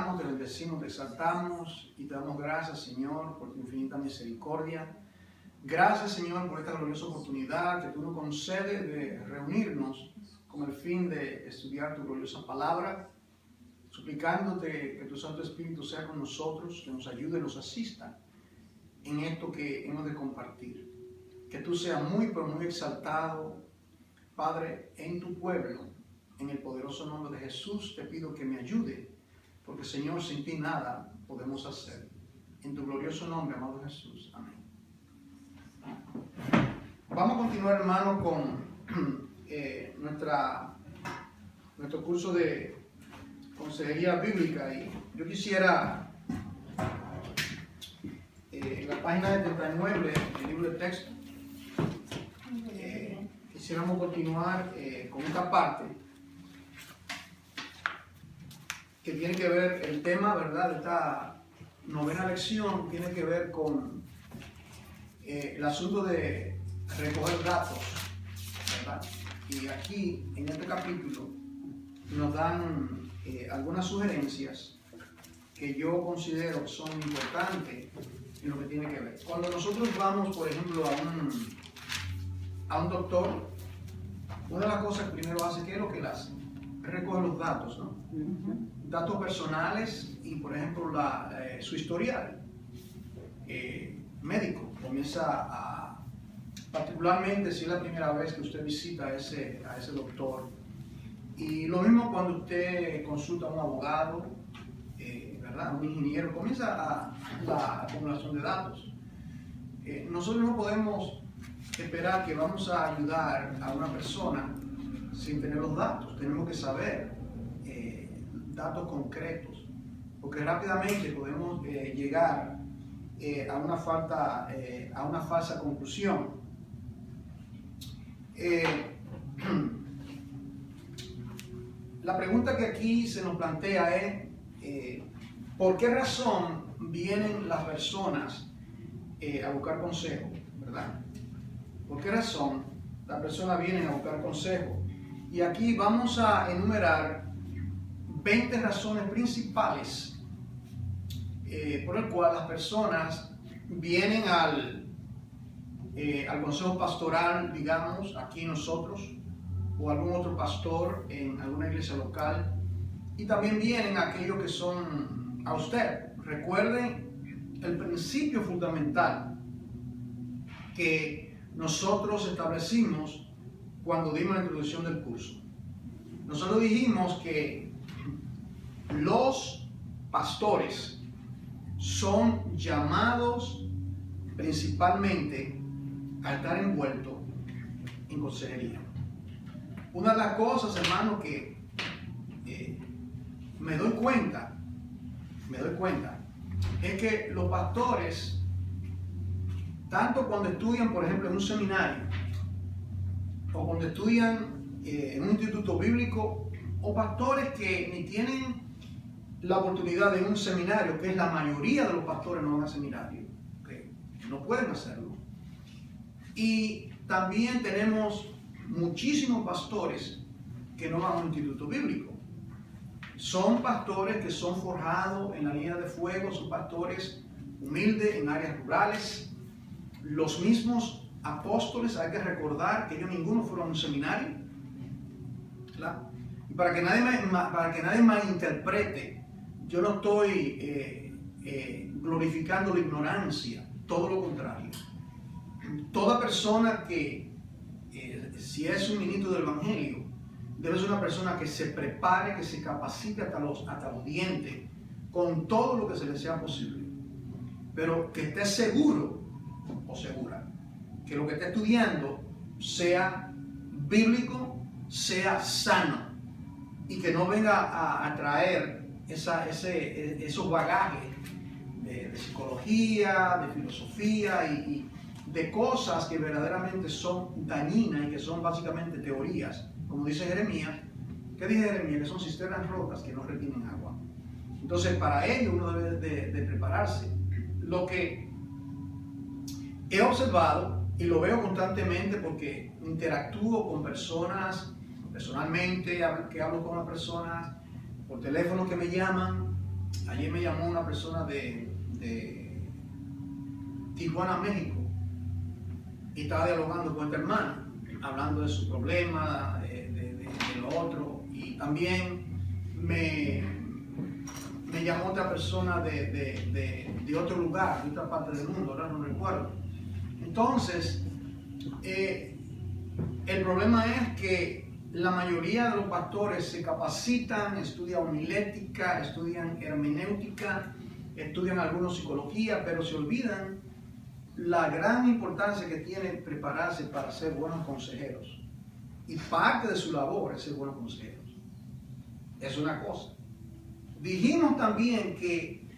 alabamos, te bendecimos, te exaltamos y te damos gracias, Señor, por tu infinita misericordia. Gracias, Señor, por esta gloriosa oportunidad que tú nos concedes de reunirnos con el fin de estudiar tu gloriosa palabra, suplicándote que tu Santo Espíritu sea con nosotros, que nos ayude y nos asista en esto que hemos de compartir. Que tú seas muy, pero muy exaltado, Padre, en tu pueblo. En el poderoso nombre de Jesús te pido que me ayude, porque, Señor, sin ti nada podemos hacer. En tu glorioso nombre, amado Jesús. Amén. Vamos a continuar, hermano, con nuestro curso de consejería bíblica. Y yo quisiera, en la página 79 del libro de texto, quisiéramos continuar con esta parte que tiene que ver, el tema, ¿verdad?, de esta novena lección tiene que ver con el asunto de recoger datos, ¿verdad? Y aquí, en este capítulo, nos dan algunas sugerencias que yo considero son importantes en lo que tiene que ver. Cuando nosotros vamos, por ejemplo, a un doctor, una de las cosas que primero hace, ¿qué es lo que él hace? Recoge los datos, ¿no? Datos personales y, por ejemplo, su historial médico. Comienza a, particularmente si es la primera vez que usted visita a ese doctor. Y lo mismo cuando usted consulta a un abogado, ¿verdad?, un ingeniero, comienza la acumulación de datos. Nosotros no podemos esperar que vamos a ayudar a una persona sin tener los datos. Tenemos que saber datos concretos, porque rápidamente podemos llegar a una falsa conclusión. La pregunta que aquí se nos plantea es ¿por qué razón vienen las personas a buscar consejo, ¿verdad? ¿Por qué razón las personas vienen a buscar consejo? Y aquí vamos a enumerar 20 razones principales por el cual las personas vienen al consejo pastoral, digamos, aquí nosotros, o algún otro pastor en alguna iglesia local, y también vienen aquellos que son a usted. Recuerden el principio fundamental que nosotros establecimos cuando dimos la introducción del curso. Nosotros dijimos que los pastores son llamados principalmente a estar envueltos en consejería. Una de las cosas, hermano, que me doy cuenta, es que los pastores, tanto cuando estudian, por ejemplo, en un seminario, o cuando estudian en un instituto bíblico, o pastores que ni tienen la oportunidad de un seminario, que es la mayoría de los pastores no van a seminario, ¿okay? No pueden hacerlo. Y también tenemos muchísimos pastores que no van a un instituto bíblico. Son pastores que son forjados en la línea de fuego, son pastores humildes en áreas rurales. Los mismos apóstoles, hay que recordar que ellos ninguno fueron a un seminario, ¿verdad? Y para que nadie malinterprete, yo no estoy glorificando la ignorancia, todo lo contrario. Toda persona que, si es un ministro del Evangelio, debe ser una persona que se prepare, que se capacite hasta los dientes, con todo lo que se le sea posible. Pero que esté seguro o segura que lo que esté estudiando sea bíblico, sea sano, y que no venga a traer esos bagajes de psicología, de filosofía y de cosas que verdaderamente son dañinas y que son básicamente teorías. Como dice Jeremías, ¿qué dice Jeremías? Que son cisternas rotas que no retienen agua. Entonces, para ello uno debe de prepararse. Lo que he observado, y lo veo constantemente porque interactúo con personas personalmente, que hablo con las personas, por teléfono que me llaman, Ayer me llamó una persona de Tijuana, México, y estaba dialogando con esta hermana, hablando de su problema, de lo otro, y también me llamó otra persona de otro lugar, de otra parte del mundo, ahora no recuerdo. Entonces, el problema es que la mayoría de los pastores se capacitan, estudian homilética, estudian hermenéutica, estudian algunos psicología, pero se olvidan la gran importancia que tiene prepararse para ser buenos consejeros. Y parte de su labor es ser buenos consejeros. Es una cosa. Dijimos también que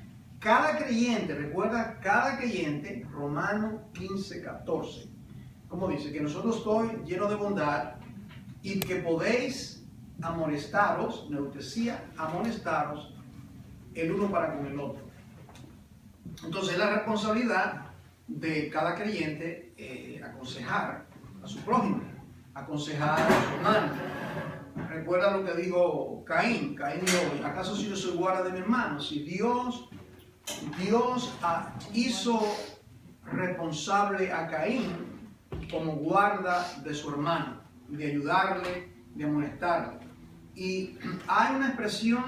cada creyente, recuerda, cada creyente, Romanos 15:14, como dice, que nosotros estoy lleno de bondad y que podéis amonestaros, neutesía, amonestaros el uno para con el otro. Entonces es la responsabilidad de cada creyente aconsejar a su prójimo, aconsejar a su hermano. Recuerda lo que dijo Caín. Caín dijo, ¿acaso si yo soy guarda de mi hermano? Si Dios hizo responsable a Caín como guarda de su hermano, de ayudarle, de amonestarle. Y hay una expresión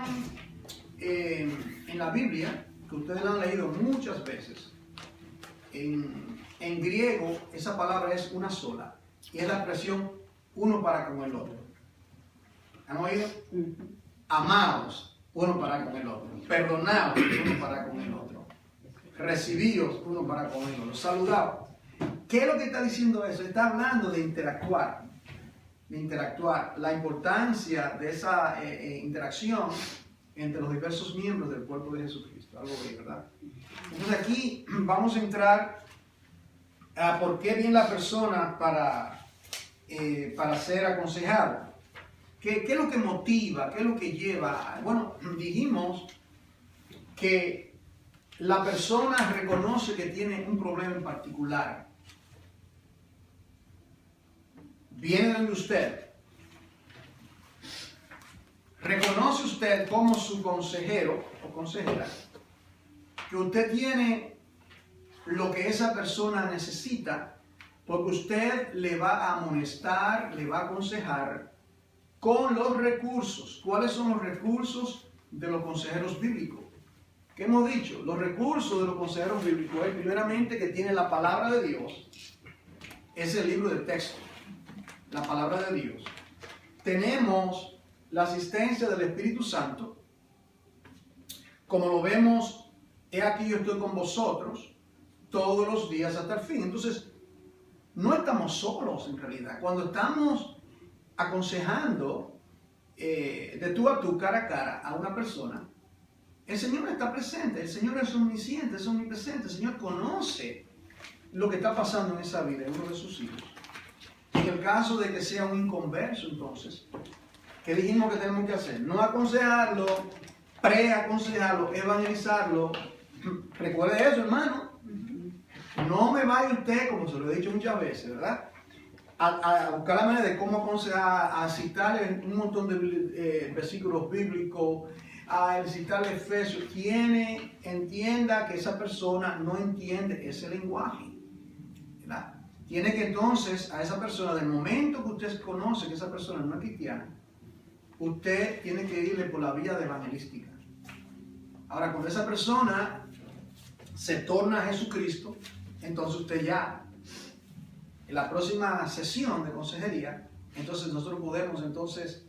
en la Biblia que ustedes la han leído muchas veces. En griego esa palabra es una sola y es la expresión uno para con el otro. ¿Han oído? Amados uno para con el otro, perdonados uno para con el otro, recibidos uno para con el otro, saludados. ¿Qué es lo que está diciendo eso? Está hablando de interactuar, la importancia de esa interacción entre los diversos miembros del cuerpo de Jesucristo, algo bien, ¿verdad? Entonces aquí vamos a entrar a por qué viene la persona para ser aconsejado. ¿Qué es lo que motiva? ¿Qué es lo que lleva? Bueno, dijimos que la persona reconoce que tiene un problema en particular. Viene de usted. Reconoce usted como su consejero o consejera que usted tiene lo que esa persona necesita, porque usted le va a amonestar, le va a aconsejar con los recursos. ¿Cuáles son los recursos de los consejeros bíblicos? ¿Qué hemos dicho? Los recursos de los consejeros bíblicos es primeramente que tiene la palabra de Dios, es el libro de texto, la palabra de Dios. Tenemos la asistencia del Espíritu Santo, como lo vemos, he aquí yo estoy con vosotros todos los días hasta el fin. Entonces, no estamos solos en realidad. Cuando estamos aconsejando de tú a tú, cara a cara, a una persona, el Señor está presente, el Señor es omnisciente, es omnipresente, el Señor conoce lo que está pasando en esa vida de uno de sus hijos. En el caso de que sea un inconverso, entonces, ¿qué dijimos que tenemos que hacer? No aconsejarlo, preaconsejarlo, evangelizarlo. Recuerde eso, hermano. No me vaya usted, como se lo he dicho muchas veces, ¿verdad? A buscar la manera de cómo aconsejar, a citarle un montón de versículos bíblicos, a citarle Efesios. Quien entienda que esa persona no entiende ese lenguaje, ¿verdad? Tiene que entonces a esa persona, del momento que usted conoce que esa persona no es cristiana, usted tiene que irle por la vía de evangelística. Ahora, cuando esa persona se torna a Jesucristo, entonces usted ya, en la próxima sesión de consejería, entonces nosotros podemos entonces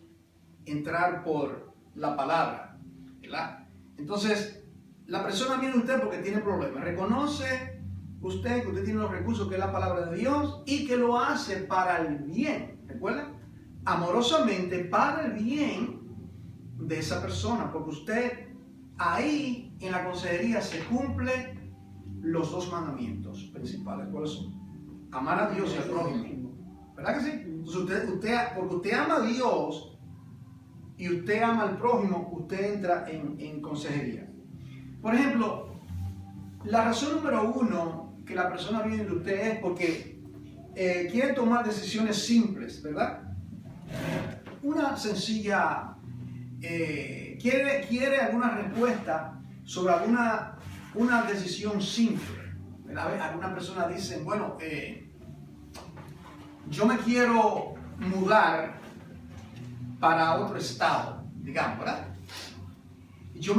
entrar por la palabra, ¿verdad? Entonces, la persona viene a usted porque tiene problemas. Reconoce usted que usted tiene los recursos, que es la palabra de Dios, y que lo hace para el bien, ¿recuerdan? Amorosamente para el bien de esa persona, porque usted ahí en la consejería se cumple los dos mandamientos principales. ¿Cuáles son? Amar a Dios y al prójimo. ¿Verdad que sí? Entonces porque usted ama a Dios y usted ama al prójimo, usted entra en consejería. Por ejemplo, la razón número uno que la persona viene de usted es porque quiere tomar decisiones simples, ¿verdad? Una sencilla, quiere alguna respuesta sobre una decisión simple. Algunas personas dicen, bueno, yo me quiero mudar para otro estado, digamos, ¿verdad? Yo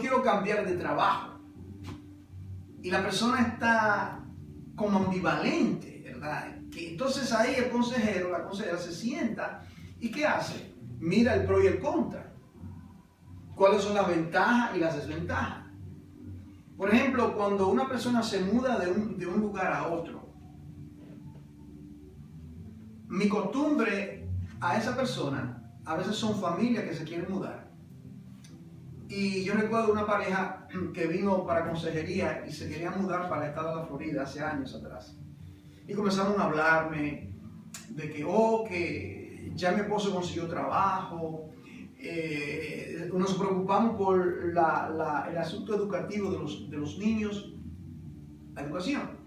quiero cambiar de trabajo. Y la persona está como ambivalente, ¿verdad? Entonces ahí el consejero, la consejera se sienta y ¿qué hace? Mira el pro y el contra. ¿Cuáles son las ventajas y las desventajas? Por ejemplo, cuando una persona se muda de un lugar a otro, mi costumbre a esa persona, a veces son familias que se quieren mudar. Y yo recuerdo una pareja que vino para consejería y se quería mudar para el estado de la Florida hace años atrás. Y comenzaron a hablarme de que ya mi esposo consiguió trabajo. Nos preocupamos por el asunto educativo de los niños, la educación.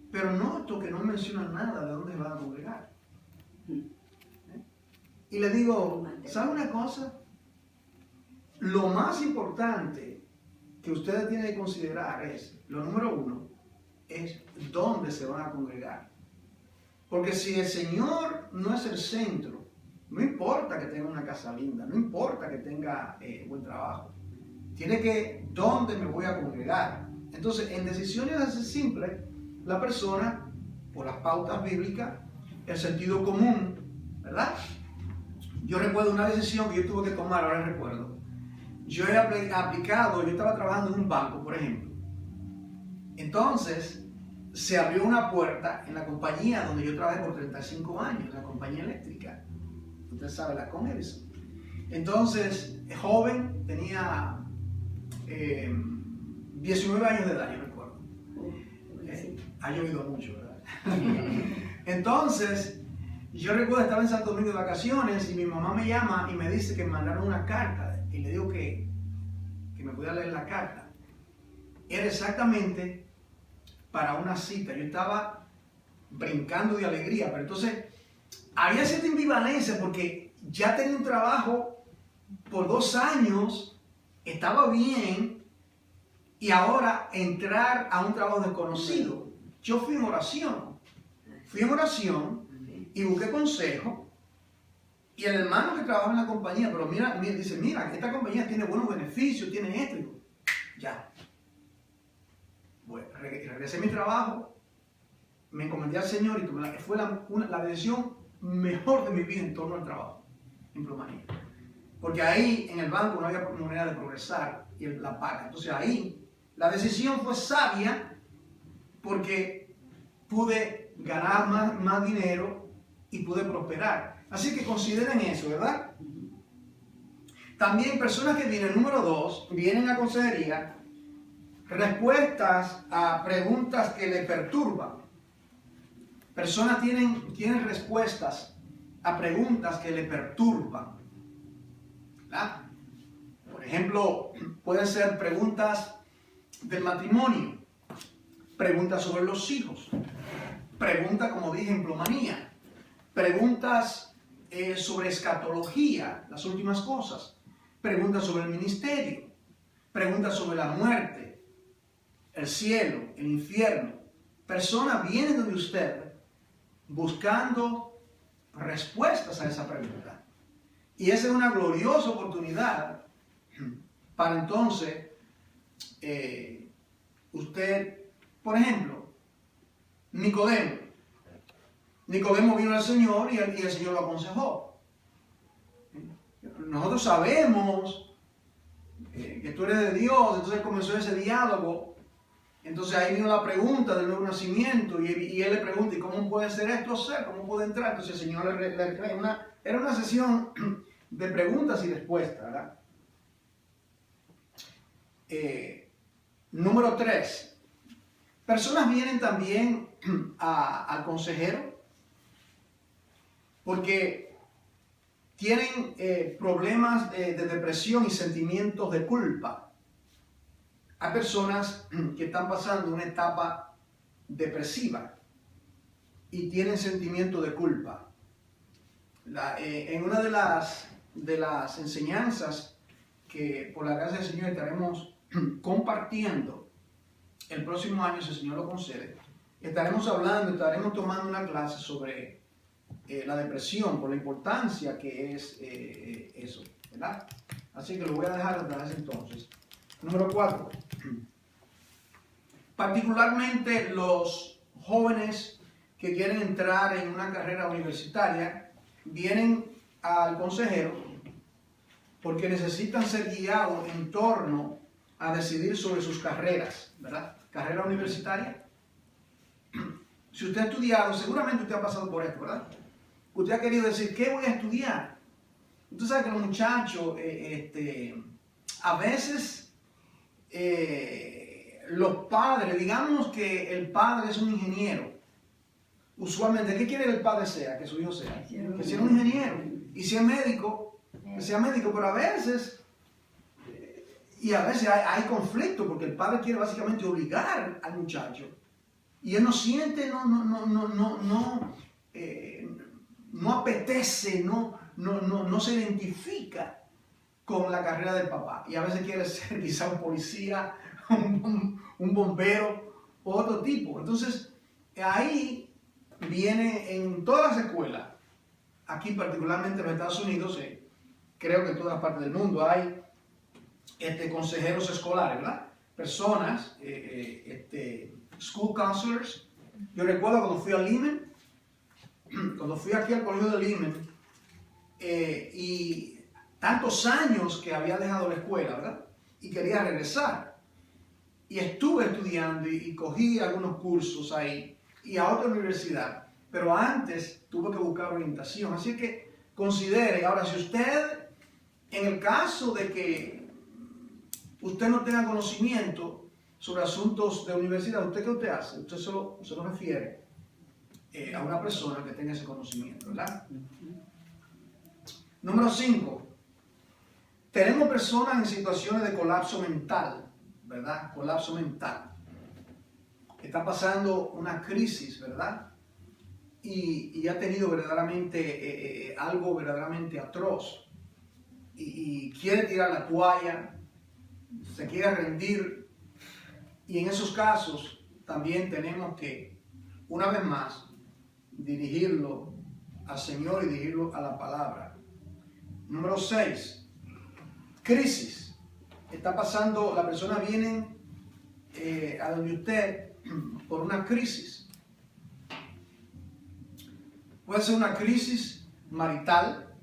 Pero noto que no mencionan nada de dónde van a congregar. Y le digo, ¿sabe una cosa? Lo más importante que ustedes tienen que considerar es, lo número uno, es dónde se van a congregar. Porque si el Señor no es el centro, no importa que tenga una casa linda, no importa que tenga buen trabajo. Tiene que, ¿dónde me voy a congregar? Entonces, en decisiones así simples, la persona, por las pautas bíblicas, el sentido común, ¿verdad? Yo recuerdo una decisión que yo tuve que tomar, ahora recuerdo. Yo he aplicado, yo estaba trabajando en un banco, por ejemplo. Entonces, se abrió una puerta en la compañía donde yo trabajé por 35 años, la compañía eléctrica. Usted sabe, la Edison. Entonces, joven, tenía 19 años de edad, yo recuerdo. Ha llovido mucho, ¿verdad? Entonces, yo recuerdo estaba en Santo Domingo de vacaciones y mi mamá me llama y me dice que me mandaron una carta. Y le digo que me pudiera leer la carta. Era exactamente para una cita. Yo estaba brincando de alegría, pero entonces había cierta ambivalencia porque ya tenía un trabajo por 2 años, estaba bien, y ahora entrar a un trabajo desconocido. Yo fui en oración y busqué consejo. Y el hermano que trabaja en la compañía, pero dice, mira, esta compañía tiene buenos beneficios, tiene esto. Ya. Bueno, regresé a mi trabajo, me encomendé al Señor y fue la decisión mejor de mi vida en torno al trabajo, en Plomanía. Porque ahí en el banco no había manera de progresar y la paga. Entonces ahí la decisión fue sabia porque pude ganar más dinero y pude prosperar. Así que consideren eso, ¿verdad? También personas que vienen, número 2, vienen a consejería, respuestas a preguntas que le perturban. Personas tienen respuestas a preguntas que le perturban, ¿verdad? Por ejemplo, pueden ser preguntas del matrimonio, preguntas sobre los hijos, preguntas, como dije, en Plomanía, preguntas sobre escatología, las últimas cosas, preguntas sobre el ministerio, preguntas sobre la muerte, el cielo, el infierno. Personas vienen donde usted buscando respuestas a esa pregunta. Y esa es una gloriosa oportunidad para entonces usted, por ejemplo, Nicodemo vino al Señor y el Señor lo aconsejó. Nosotros sabemos que tú eres de Dios, entonces comenzó ese diálogo. Entonces ahí vino la pregunta del nuevo nacimiento y él le pregunta, ¿y cómo puede ser esto ser? ¿Cómo puede entrar? Entonces el Señor era una sesión de preguntas y respuestas, ¿verdad? Número 3. Personas vienen también al consejero porque tienen problemas de depresión y sentimientos de culpa. Hay personas que están pasando una etapa depresiva y tienen sentimiento de culpa. En una de las enseñanzas que por la gracia del Señor estaremos compartiendo el próximo año, si el Señor lo concede. Estaremos tomando una clase sobre la depresión, por la importancia que es eso, ¿verdad? Así que lo voy a dejar hasta ese entonces. Número 4. Particularmente los jóvenes que quieren entrar en una carrera universitaria vienen al consejero porque necesitan ser guiados en torno a decidir sobre sus carreras, ¿verdad? Carrera universitaria. Si usted ha estudiado, seguramente usted ha pasado por esto, ¿verdad? Usted ha querido decir, ¿qué voy a estudiar? Usted sabe que los muchachos, a veces los padres, digamos que el padre es un ingeniero. Usualmente, ¿qué quiere que el padre sea? Que su hijo sea. Que sea un ingeniero. Y si es médico, que sea médico. Pero a veces, hay conflicto, porque el padre quiere básicamente obligar al muchacho. Y él no siente, no apetece, no se identifica con la carrera del papá. Y a veces quiere ser quizá un policía, un bombero, o otro tipo. Entonces, ahí viene en todas las escuelas, aquí particularmente en los Estados Unidos, creo que en todas partes del mundo hay consejeros escolares, ¿verdad? Personas, school counselors. Yo recuerdo cuando fui a Lehman, cuando fui aquí al colegio de Lehman, y tantos años que había dejado la escuela, ¿verdad? Y quería regresar. Y estuve estudiando y cogí algunos cursos ahí y a otra universidad. Pero antes tuve que buscar orientación. Así que considere, ahora si usted, en el caso de que usted no tenga conocimiento sobre asuntos de universidad, ¿usted qué usted hace? Usted se lo refiere a una persona que tenga ese conocimiento, ¿verdad? Número 5. Tenemos personas en situaciones de colapso mental, ¿verdad? Colapso mental. Está pasando una crisis, ¿verdad? Y ha tenido verdaderamente algo verdaderamente atroz. Y quiere tirar la toalla, se quiere rendir. Y en esos casos también tenemos que, una vez más, dirigirlo al Señor y dirigirlo a la palabra. Número 6. Crisis. Está pasando, la persona viene a donde usted por una crisis. Puede ser una crisis marital,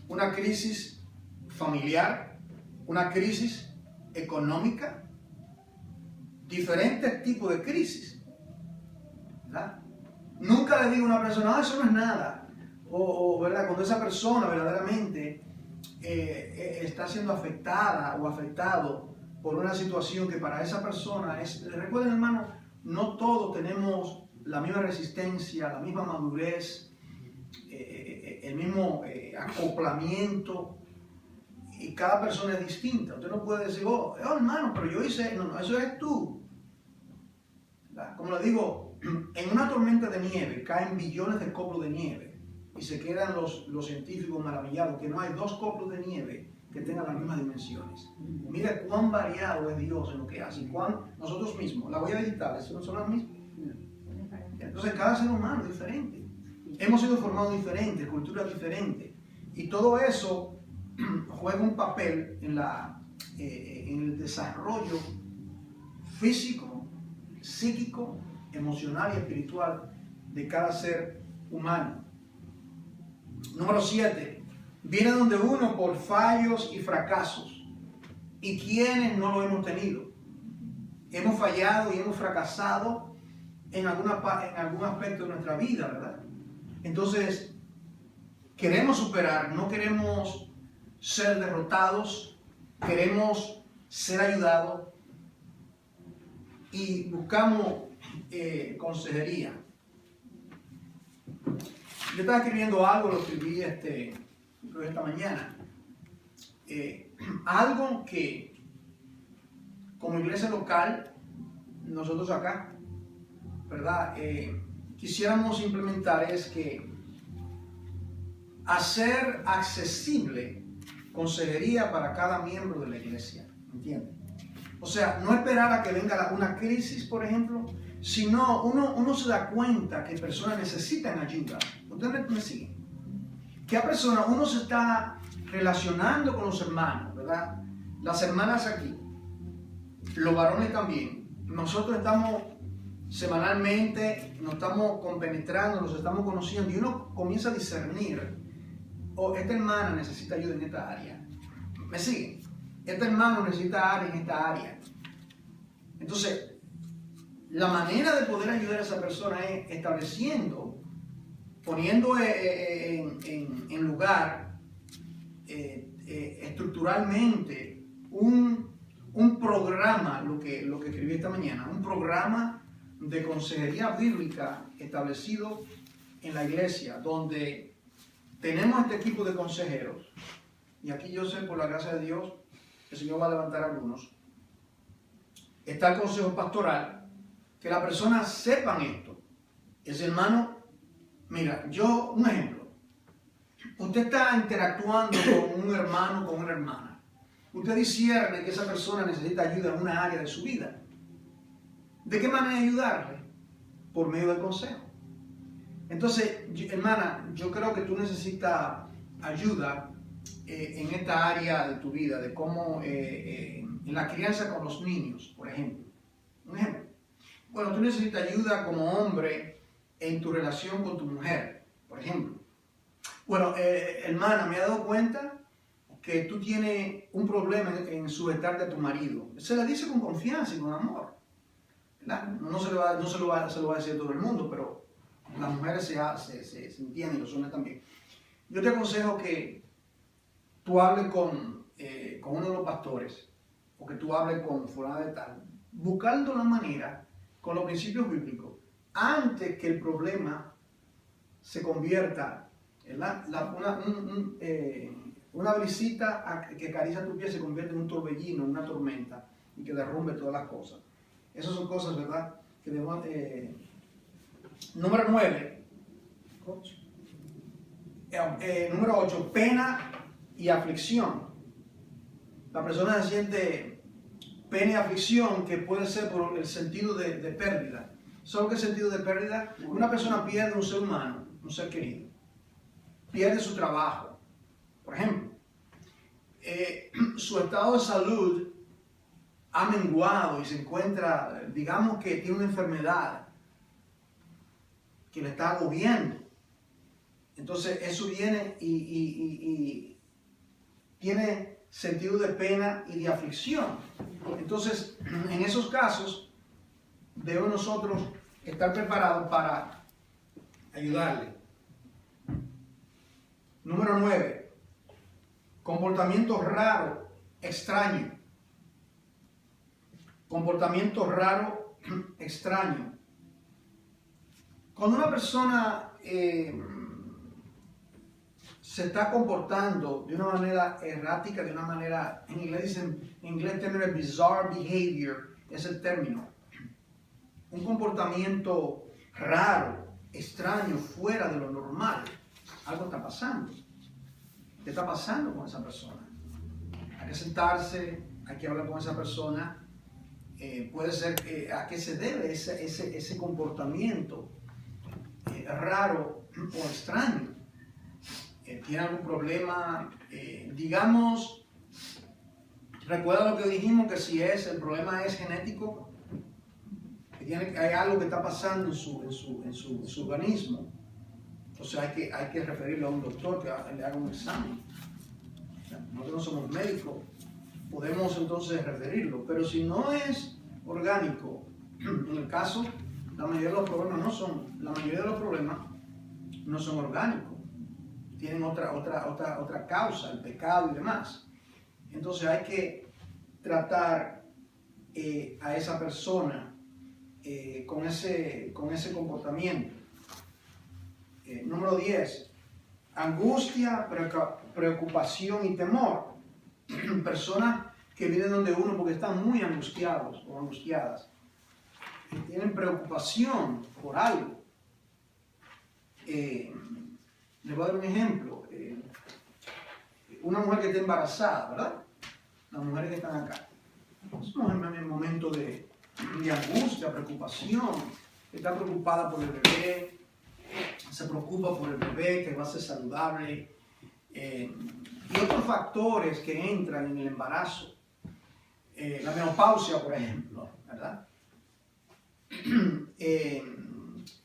una crisis familiar, una crisis económica, diferentes tipos de crisis, ¿verdad? Nunca le digo a una persona, eso no es nada, ¿verdad? Cuando esa persona verdaderamente está siendo afectada o afectado por una situación que para esa persona es, recuerden hermano, no todos tenemos la misma resistencia, la misma madurez, el mismo acoplamiento, y cada persona es distinta. Usted no puede decir, oh hermano, pero yo hice, no, eso eres tú. ¿Verdad? Como le digo, en una tormenta de nieve caen billones de copos de nieve y se quedan los científicos maravillados que no hay 2 copos de nieve que tengan las mismas dimensiones. Mira cuán variado es Dios en lo que hace y cuán nosotros mismos, las huellas digitales no son las mismas. Entonces cada ser humano es diferente. Hemos sido formados diferentes, culturas diferentes, y todo eso juega un papel en el desarrollo físico, psíquico, emocional y espiritual de cada ser humano. Número 7. Viene donde uno por fallos y fracasos. ¿Y quiénes no lo hemos tenido? Hemos fallado y hemos fracasado en algún aspecto de nuestra vida, ¿verdad? Entonces, queremos superar, no queremos ser derrotados, queremos ser ayudados y buscamos consejería. Yo estaba escribiendo algo, lo escribí esta mañana. Algo que como iglesia local, nosotros acá, ¿verdad? Quisiéramos implementar es que hacer accesible consejería para cada miembro de la iglesia, ¿entiendes? O sea, no esperar a que venga una crisis, por ejemplo, sino uno se da cuenta que personas necesitan ayuda. Ustedes me siguen. Que a personas, uno se está relacionando con los hermanos, ¿verdad? Las hermanas aquí, los varones también. Nosotros estamos semanalmente, nos estamos compenetrando, nos estamos conociendo y uno comienza a discernir, esta hermana necesita ayuda en esta área. ¿Me siguen? Este hermano necesita área en esta área. Entonces, la manera de poder ayudar a esa persona es estableciendo, poniendo en lugar estructuralmente un programa, lo que escribí esta mañana, un programa de consejería bíblica establecido en la iglesia, donde tenemos este equipo de consejeros, y aquí yo sé, por la gracia de Dios, el Señor va a levantar algunos. Está el consejo pastoral, que las personas sepan esto. Ese hermano, mira, un ejemplo. Usted está interactuando con un hermano, con una hermana. Usted discierne que esa persona necesita ayuda en una área de su vida. ¿De qué manera ayudarle? Por medio del consejo. Entonces, hermana, yo creo que tú necesitas ayuda en esta área de tu vida, de cómo en la crianza con los niños, por ejemplo. Un ejemplo. Bueno, tú necesitas ayuda como hombre en tu relación con tu mujer, por ejemplo. Bueno, hermana, me he dado cuenta que tú tienes un problema en sujetarte a tu marido. Se le dice con confianza y con amor, ¿verdad? No se lo va a decir a todo el mundo, pero las mujeres se entienden, los hombres también. Yo te aconsejo que tú hables con uno de los pastores, o que tú hables con fulano de tal, buscando la manera, con los principios bíblicos, antes que el problema se convierta, ¿verdad? Una brisita que acaricia tu pie se convierte en un torbellino, en una tormenta, y que derrumbe todas las cosas. Esas son cosas, ¿verdad? Que debemos, número 9. Número 8, pena y aflicción. La persona se siente pena y aflicción, que puede ser por el sentido de pérdida. ¿Sabes qué sentido de pérdida? Una persona pierde un ser humano, un ser querido. Pierde su trabajo, por ejemplo. Su estado de salud ha menguado y se encuentra, digamos que tiene una enfermedad que le está agobiando. Entonces eso viene y tiene sentido de pena y de aflicción. Entonces, en esos casos, debemos nosotros estar preparados para ayudarle. Número 9. Comportamiento raro, extraño. Comportamiento raro, extraño. Cuando una persona se está comportando de una manera errática, de una manera, en inglés el término es bizarre behavior, es el término. Un comportamiento raro, extraño, fuera de lo normal. Algo está pasando. ¿Qué está pasando con esa persona? Hay que sentarse, hay que hablar con esa persona. Puede ser a qué se debe ese comportamiento raro o extraño. ¿Tiene algún problema? Digamos, recuerda lo que dijimos, que si el problema es genético, que hay algo que está pasando en su organismo. Entonces hay que referirlo a un doctor que le haga un examen. O sea, nosotros no somos médicos, podemos entonces referirlo. Pero si no es orgánico, en el caso, la mayoría de los problemas no son orgánicos. Tienen otra causa, el pecado y demás. Entonces hay que tratar a esa persona con ese comportamiento. Número 10. Angustia, preocupación y temor. Personas que vienen donde uno porque están muy angustiados o angustiadas. Que tienen preocupación por algo. Les voy a dar un ejemplo. una mujer que está embarazada, ¿verdad? Las mujeres que están acá. Es una mujer en un momento de angustia, preocupación, está preocupada por el bebé, se preocupa por el bebé, que va a ser saludable, y otros factores que entran en el embarazo. La menopausia, por ejemplo, ¿verdad?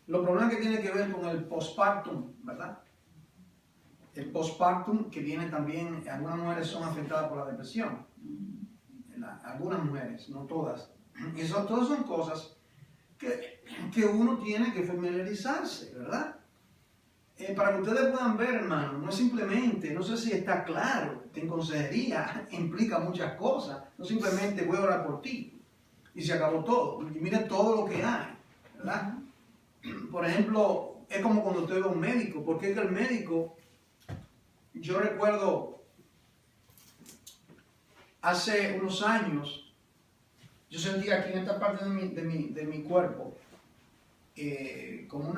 Los problemas que tienen que ver con el postpartum, ¿verdad? El postpartum que viene también, algunas mujeres son afectadas por la depresión. Algunas mujeres, no todas. Y todas son cosas que uno tiene que familiarizarse, ¿verdad? Para que ustedes puedan ver, hermano, no es simplemente, no sé si está claro, que en consejería implica muchas cosas, no simplemente voy a orar por ti y se acabó todo. Y miren todo lo que hay, ¿verdad? Por ejemplo, es como cuando usted ve a un médico, porque es que el médico, yo recuerdo hace unos años, yo sentía aquí en esta parte de mi cuerpo como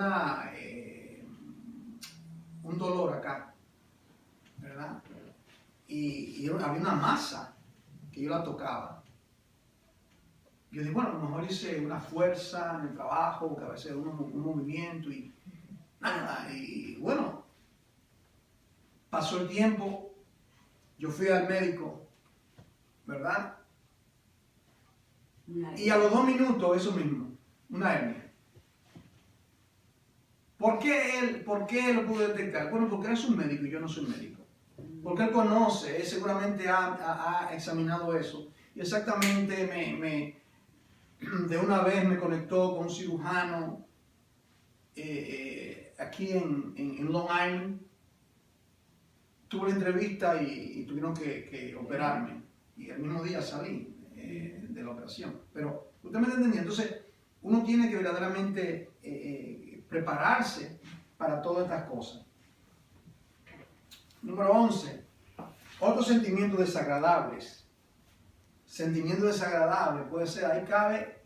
un dolor acá, ¿verdad? Y había una masa que yo la tocaba. Yo dije, bueno, a lo mejor hice una fuerza en el trabajo, que a veces un movimiento y nada. Y bueno, pasó el tiempo, yo fui al médico, ¿verdad? Y a los 2 minutos, eso mismo, una hernia. ¿Por qué él lo pudo detectar? Bueno, porque él es un médico y yo no soy médico. Porque él conoce, él seguramente ha examinado eso. Y exactamente de una vez me conectó con un cirujano aquí en Long Island. Tuve la entrevista y tuvieron que operarme. Y el mismo día salí de la operación. Pero usted me está entendiendo. Entonces, uno tiene que verdaderamente prepararse para todas estas cosas. Número 11. Otros sentimientos desagradables. Sentimiento desagradable puede ser, ahí cabe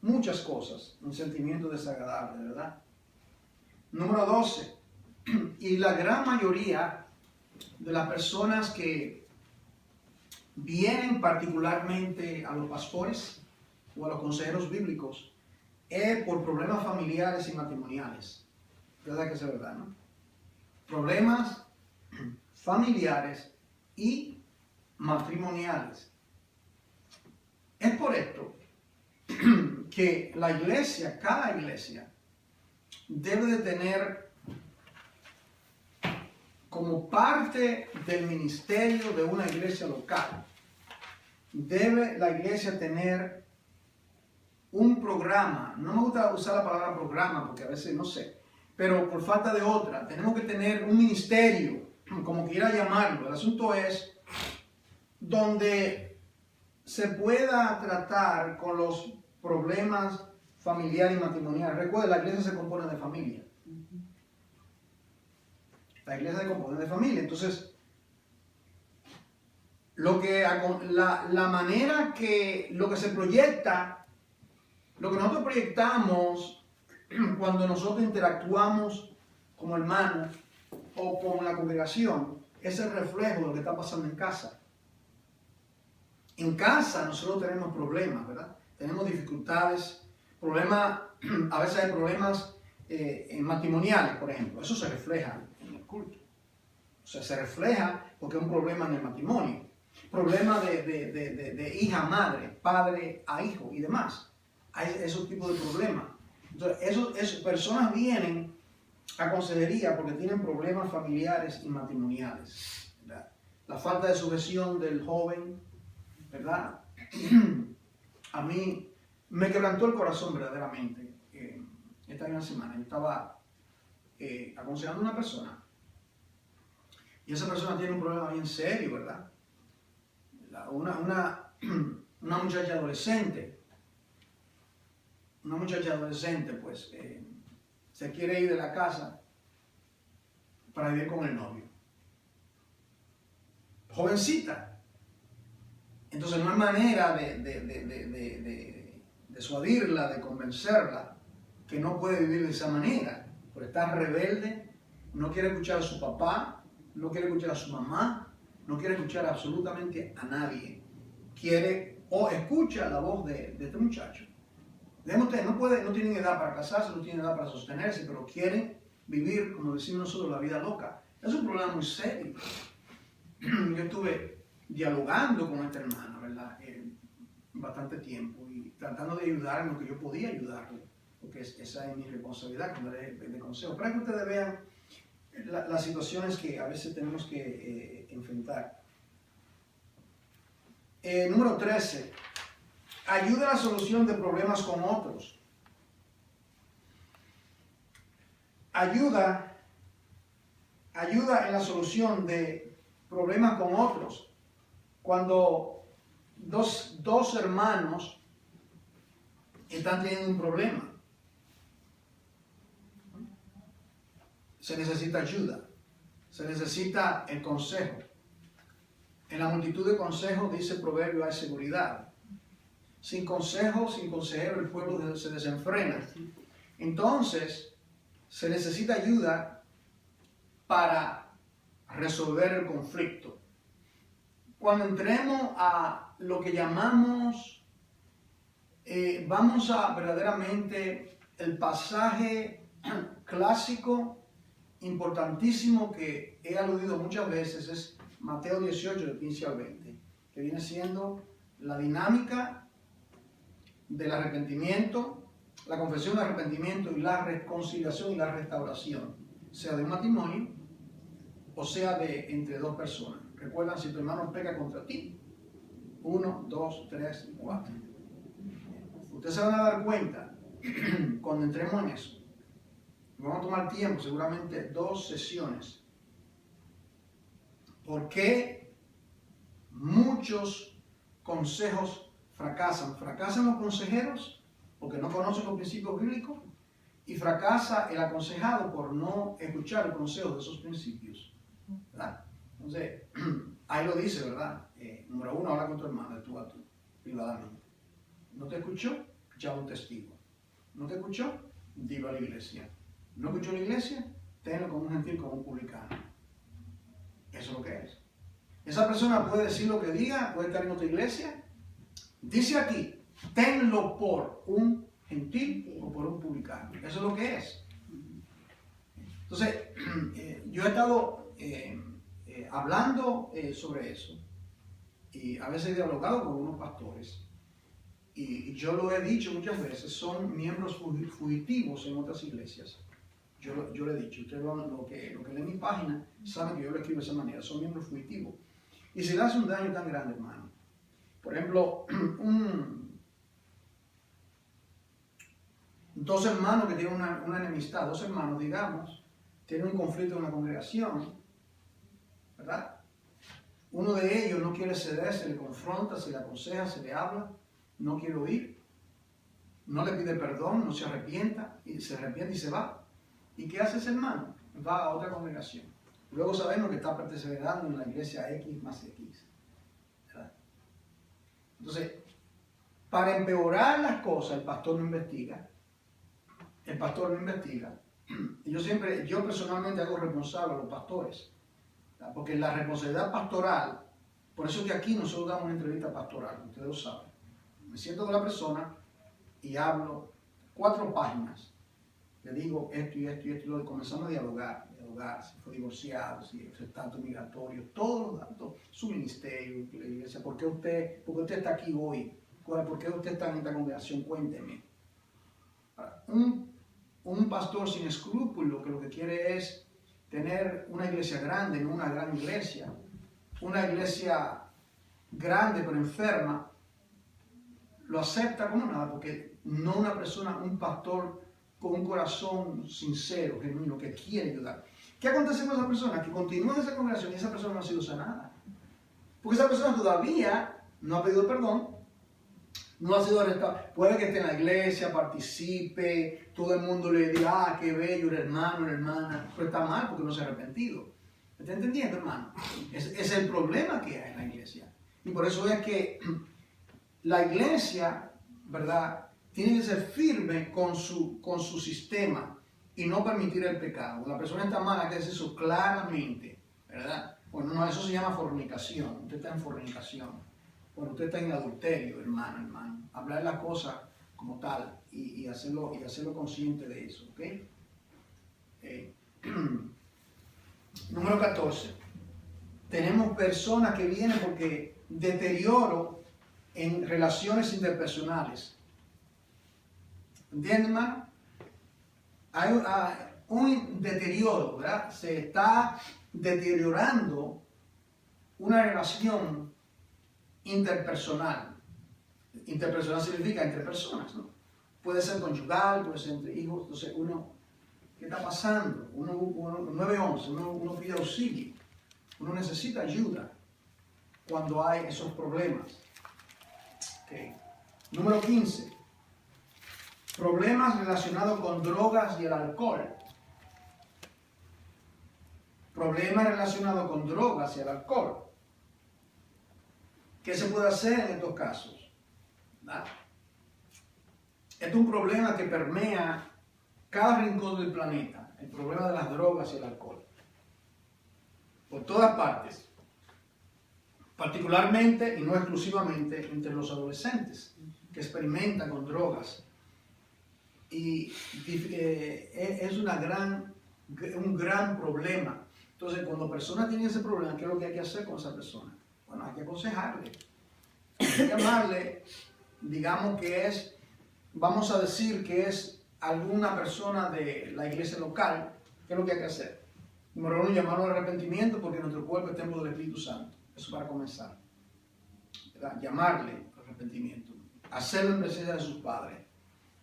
muchas cosas, un sentimiento desagradable, ¿verdad? Número 12. Y la gran mayoría de las personas que vienen particularmente a los pastores o a los consejeros bíblicos es por problemas familiares y matrimoniales. ¿Verdad que es verdad, no? Problemas familiares y matrimoniales. Es por esto que la iglesia, cada iglesia, debe de tener como parte del ministerio de una iglesia local, debe la iglesia tener un programa. No me gusta usar la palabra programa porque a veces no sé, pero por falta de otra, tenemos que tener un ministerio, como quiera llamarlo. El asunto es donde se pueda tratar con los problemas familiares y matrimoniales. Recuerda, la iglesia se compone de familia. La iglesia se compone de familia. Entonces, la manera que lo que se proyecta, lo que nosotros proyectamos cuando nosotros interactuamos como hermanos o con la congregación, es el reflejo de lo que está pasando en casa. En casa nosotros tenemos problemas, ¿verdad? Tenemos dificultades, problemas, a veces hay problemas matrimoniales, por ejemplo. Eso se refleja en el culto. O sea, se refleja porque es un problema en el matrimonio. Problema de hija a madre, padre a hijo y demás. Hay esos tipos de problemas. Entonces, personas vienen a consejería porque tienen problemas familiares y matrimoniales, ¿verdad? La falta de sujeción del joven, ¿verdad? A mí me quebrantó el corazón verdaderamente. Esta misma semana yo estaba aconsejando a una persona y esa persona tiene un problema bien serio, ¿verdad? Una muchacha adolescente, pues se quiere ir de la casa para vivir con el novio. Jovencita. Entonces no hay manera de disuadirla, de convencerla que no puede vivir de esa manera. Porque está rebelde, no quiere escuchar a su papá, no quiere escuchar a su mamá, no quiere escuchar absolutamente a nadie. Quiere o escucha la voz de este muchacho. Déjenme ustedes, no tienen edad para casarse, no tienen edad para sostenerse, pero quieren vivir, como decimos nosotros, la vida loca. Es un problema muy serio. Yo estuve dialogando con esta hermana, ¿verdad? Bastante tiempo y tratando de ayudar en lo que yo podía ayudarle, porque esa es mi responsabilidad como de consejo. Para que ustedes vean las situaciones que a veces tenemos que enfrentar. Número 13. Ayuda a la solución de problemas con otros. Ayuda en la solución de problemas con otros. Cuando dos hermanos están teniendo un problema, se necesita ayuda, se necesita el consejo. En la multitud de consejos, dice el proverbio, hay seguridad. Sin consejo, sin consejero, el pueblo se desenfrena. Entonces, se necesita ayuda para resolver el conflicto. Cuando entremos a lo que llamamos, vamos a verdaderamente el pasaje clásico, importantísimo, que he aludido muchas veces, es Mateo 18, del 15 al 20, que viene siendo la dinámica del arrepentimiento, la confesión de arrepentimiento y la reconciliación y la restauración, sea de un matrimonio o sea de entre dos personas. Recuerdan, si tu hermano peca contra ti, 1, 2, 3, 4. Ustedes se van a dar cuenta cuando entremos en eso. Vamos a tomar tiempo, seguramente 2 sesiones. ¿Por qué muchos consejos fracasan? Fracasan los consejeros porque no conocen los principios bíblicos y fracasa el aconsejado por no escuchar el consejo de esos principios, ¿verdad? Entonces, ahí lo dice, ¿verdad? Número 1, habla con tu hermano de tú a tú, privadamente. ¿No te escuchó? Llama un testigo. ¿No te escuchó? Dilo a la iglesia. ¿No escuchó la iglesia? Tenlo como un gentil, como un publicano. Eso es lo que es. Esa persona puede decir lo que diga, puede estar en otra iglesia. Dice aquí, tenlo por un gentil o por un publicano. Eso es lo que es. Entonces, yo he estado hablando sobre eso y a veces he dialogado con unos pastores y yo lo he dicho muchas veces, son miembros fugitivos en otras iglesias. Yo le he dicho, ustedes lo que leen mi página saben que yo lo escribo de esa manera, son miembros fugitivos. Y si le hace un daño tan grande, hermano, por ejemplo, dos hermanos que tienen una enemistad, dos hermanos, digamos, tienen un conflicto en la congregación, ¿verdad? Uno de ellos no quiere ceder, se le confronta, se le aconseja, se le habla, no quiere oír, no le pide perdón, no se arrepienta, y se arrepiente y se va. ¿Y qué hace ese hermano? Va a otra congregación. Luego sabemos que está perseverando en la iglesia X más X, ¿verdad? Entonces, para empeorar las cosas, el pastor no investiga. El pastor no investiga. Y yo personalmente hago responsable a los pastores, ¿verdad? Porque la responsabilidad pastoral, por eso que aquí nosotros damos una entrevista pastoral, ustedes lo saben. Me siento con la persona y hablo 4 páginas. Le digo esto y esto y esto, y comenzamos a dialogar, si fue divorciado, si es estatus migratorio, todos los datos, su ministerio, la iglesia, ¿por qué usted está aquí hoy? ¿Por qué usted está en esta congregación? Cuénteme. Un pastor sin escrúpulos que lo que quiere es tener una iglesia grande, no una gran iglesia, una iglesia grande pero enferma, lo acepta como nada, porque no una persona, un pastor con un corazón sincero, genuino, que quiere ayudar. ¿Qué acontece con esa persona? Que continúa en esa congregación y esa persona no ha sido sanada. Porque esa persona todavía no ha pedido perdón, no ha sido arrestado. Puede que esté en la iglesia, participe, todo el mundo le diga, qué bello, el hermano, la hermana, pero está mal porque no se ha arrepentido. ¿Me está entendiendo, hermano? Ese es el problema que hay en la iglesia. Y por eso es que la iglesia, ¿verdad?, tiene que ser firme con su sistema y no permitir el pecado. La persona está mala, hay que decir eso claramente. ¿verdad? Bueno, no, eso se llama fornicación. Usted está en fornicación. Bueno, usted está en adulterio, hermano. Hablar la cosa como tal y hacerlo consciente de eso, ¿ok? Número 14. Tenemos personas que vienen porque deterioro en relaciones interpersonales. ¿Entienden, hermano? Hay un deterioro, ¿verdad? Se está deteriorando una relación interpersonal. Interpersonal significa entre personas, ¿no? Puede ser conyugal, puede ser entre hijos. Entonces ¿qué está pasando? 911, uno pide auxilio. Uno necesita ayuda cuando hay esos problemas. Okay. Número 15. Problemas relacionados con drogas y el alcohol. Problemas relacionados con drogas y el alcohol. ¿Qué se puede hacer en estos casos? ¿Verdad? Este es un problema que permea cada rincón del planeta. El problema de las drogas y el alcohol. Por todas partes. Particularmente y no exclusivamente entre los adolescentes que experimentan con drogas. Y es un gran problema. Entonces, cuando personas tienen ese problema, ¿qué es lo que hay que hacer con esa persona? Bueno, hay que aconsejarle. Hay que llamarle, digamos que vamos a decir que es alguna persona de la iglesia local. ¿Qué es lo que hay que hacer? Número 1, llamarlo al arrepentimiento porque nuestro cuerpo es templo del Espíritu Santo. Eso para comenzar. ¿Verdad? Llamarle al arrepentimiento. Hacerlo en presencia de sus padres.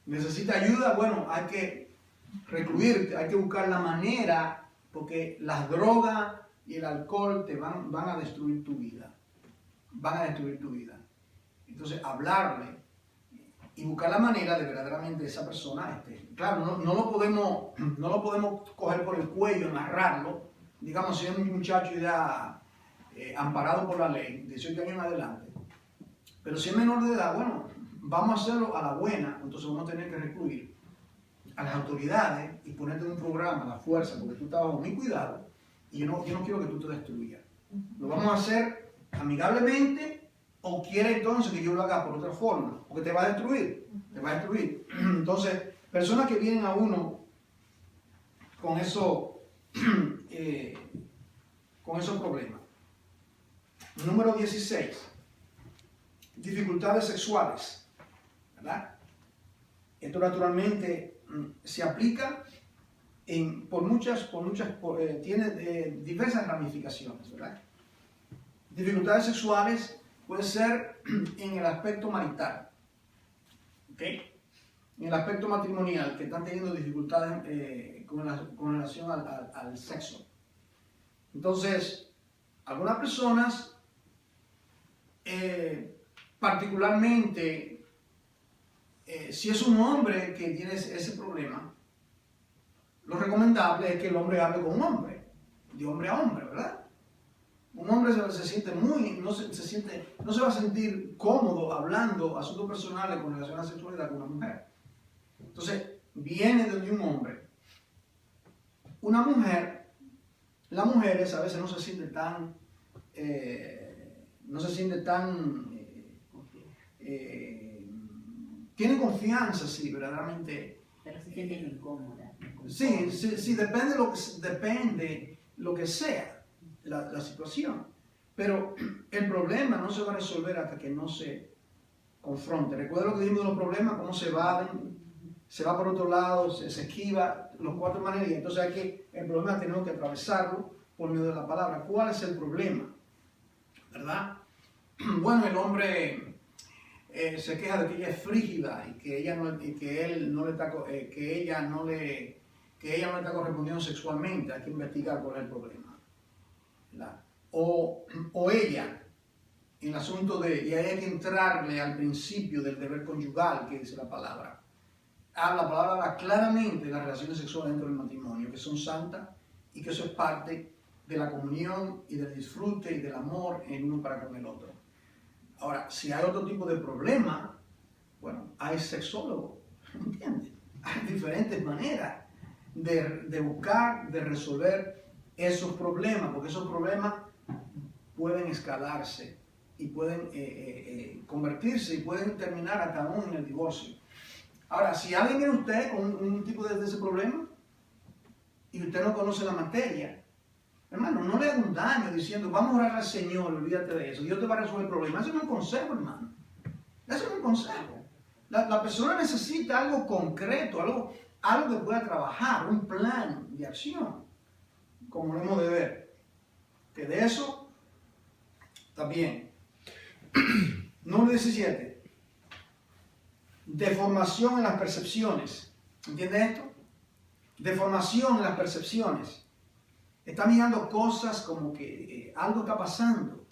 ¿Necesita ayuda? Bueno, hay que recluirte, hay que buscar la manera, porque las drogas y el alcohol te van a destruir tu vida. Van a destruir tu vida. Entonces, hablarle y buscar la manera de verdaderamente esa persona, claro, no lo podemos coger por el cuello, amarrarlo. Digamos, si es un muchacho ya amparado por la ley, 18 años en adelante. Pero si es menor de edad, bueno, vamos a hacerlo a la buena, entonces vamos a tener que recluir a las autoridades y ponerte en un programa, a la fuerza, porque tú estás bajo mi cuidado y yo no quiero que tú te destruyas. Lo vamos a hacer amigablemente o quiere entonces que yo lo haga por otra forma, porque te va a destruir, Entonces, personas que vienen a uno con esos problemas. Número 16. Dificultades sexuales. ¿Verdad? Esto naturalmente se aplica tiene diversas ramificaciones, ¿verdad? Dificultades sexuales puede ser en el aspecto marital, ¿ok? En el aspecto matrimonial, que están teniendo dificultades con relación al sexo. Entonces, algunas personas, particularmente, si es un hombre que tiene ese problema, lo recomendable es que el hombre hable con un hombre, de hombre a hombre, ¿verdad? Un hombre se siente no se va a sentir cómodo hablando asuntos personales con relación a la sexualidad con una mujer. Entonces, viene de un hombre. Las mujeres a veces no se sienten tienen confianza, sí, verdaderamente. Pero se sienten incómodas. Sí, depende lo que sea la situación. Pero el problema no se va a resolver hasta que no se confronte. Recuerda lo que dijimos de los problemas, cómo se va por otro lado, se esquiva, los 4 maneras. Y entonces el problema tenemos que atravesarlo por medio de la palabra. ¿Cuál es el problema? ¿Verdad? Bueno, el hombre se queja de que ella es frígida y que ella no está correspondiendo sexualmente. Hay que investigar cuál es el problema, ¿verdad? O ella, en el asunto y hay que entrarle al principio del deber conyugal que dice la palabra. La palabra habla claramente de las relaciones sexuales dentro del matrimonio, que son santas y que eso es parte de la comunión y del disfrute y del amor en uno para con el otro. Ahora, si hay otro tipo de problema, bueno, hay sexólogo, ¿entiendes? Hay diferentes maneras de buscar, de resolver esos problemas, porque esos problemas pueden escalarse y pueden convertirse y pueden terminar hasta aún en el divorcio. Ahora, si alguien viene a usted con un tipo de ese problema y usted no conoce la materia, hermano, no le haga un daño diciendo, vamos a orar al Señor, olvídate de eso, Dios te va a resolver el problema. Eso no es un consejo, hermano. Eso no es un consejo. La persona necesita algo concreto, algo que pueda trabajar, un plan de acción, como lo hemos de ver. Que de eso también. Número 17. Deformación en las percepciones. ¿Entiende esto? Deformación en las percepciones. Está mirando cosas como que algo está pasando.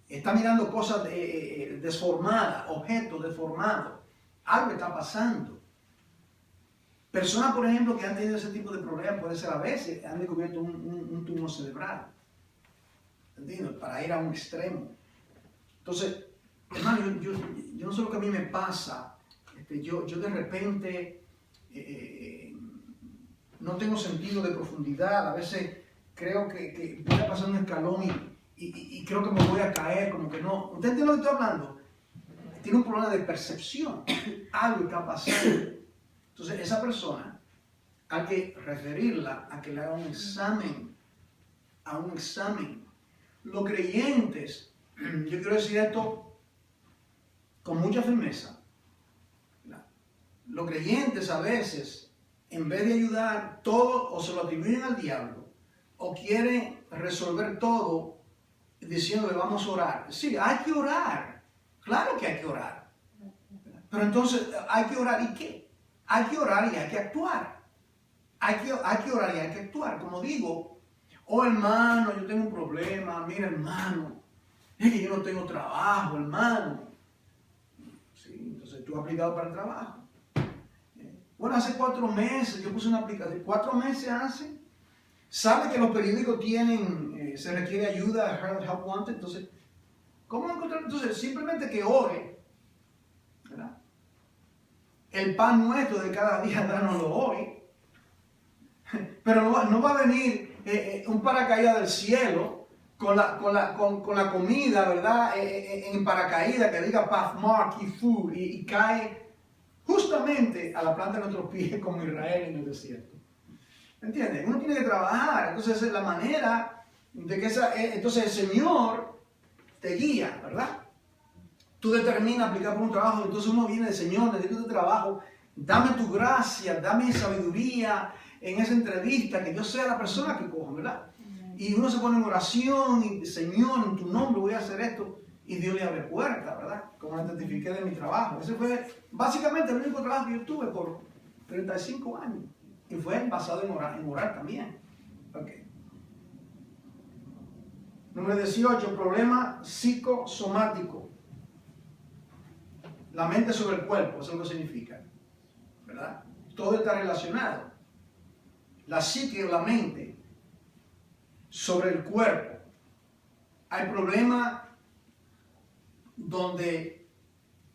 Está mirando cosas desformadas, objetos deformados. Algo está pasando. Personas, por ejemplo, que han tenido ese tipo de problemas, puede ser a veces, han descubierto un tumor cerebral. ¿Entiendes? Para ir a un extremo. Entonces, hermano, yo no sé lo que a mí me pasa. Yo de repente no tengo sentido de profundidad. A veces creo que voy a pasar un escalón y creo que me voy a caer, como que no. ¿Usted entiende lo que estoy hablando? Tiene un problema de percepción. Algo está pasando. Entonces, esa persona hay que referirla a que le haga un examen. A un examen. Los creyentes, yo quiero decir esto con mucha firmeza. Los creyentes a veces, en vez de ayudar, todo o se lo atribuyen al diablo, o quieren resolver todo diciéndole vamos a orar. Sí, hay que orar. Claro que hay que orar. Pero entonces, ¿hay que orar y qué? Hay que orar y hay que actuar. Hay que orar y hay que actuar. Como digo, oh hermano, yo tengo un problema. Mira hermano, es que yo no tengo trabajo, hermano. Sí, entonces tú has aplicado para el trabajo. Bueno, hace 4 meses yo puse una aplicación. 4 meses hace. ¿Sabe que los periódicos tienen, se requiere ayuda, Help Wanted? Entonces, ¿cómo encontrar? Entonces, simplemente que ore, ¿verdad? El pan nuestro de cada día, dánoslo hoy. Pero no va a venir un paracaídas del cielo con la comida, ¿verdad? En paracaídas que diga Pathmark y Food y cae justamente a la planta de nuestros pies como Israel en el desierto. ¿Entiendes? Uno tiene que trabajar. Entonces, es la manera de que entonces el Señor te guía, ¿verdad? Tú determinas aplicar por un trabajo, entonces uno viene del Señor, necesito este trabajo, dame tu gracia, dame sabiduría en esa entrevista, que yo sea la persona que coja, ¿verdad? Y uno se pone en oración, y Señor, en tu nombre voy a hacer esto, y Dios le abre puertas, ¿verdad? Como identifiqué de mi trabajo. Ese fue básicamente el único trabajo que yo tuve por 35 años. Y fue basado en orar también. Okay. Número 18, problema psicosomático. La mente sobre el cuerpo, eso es lo que significa, ¿verdad? Todo está relacionado. La psique o la mente sobre el cuerpo. Hay problemas donde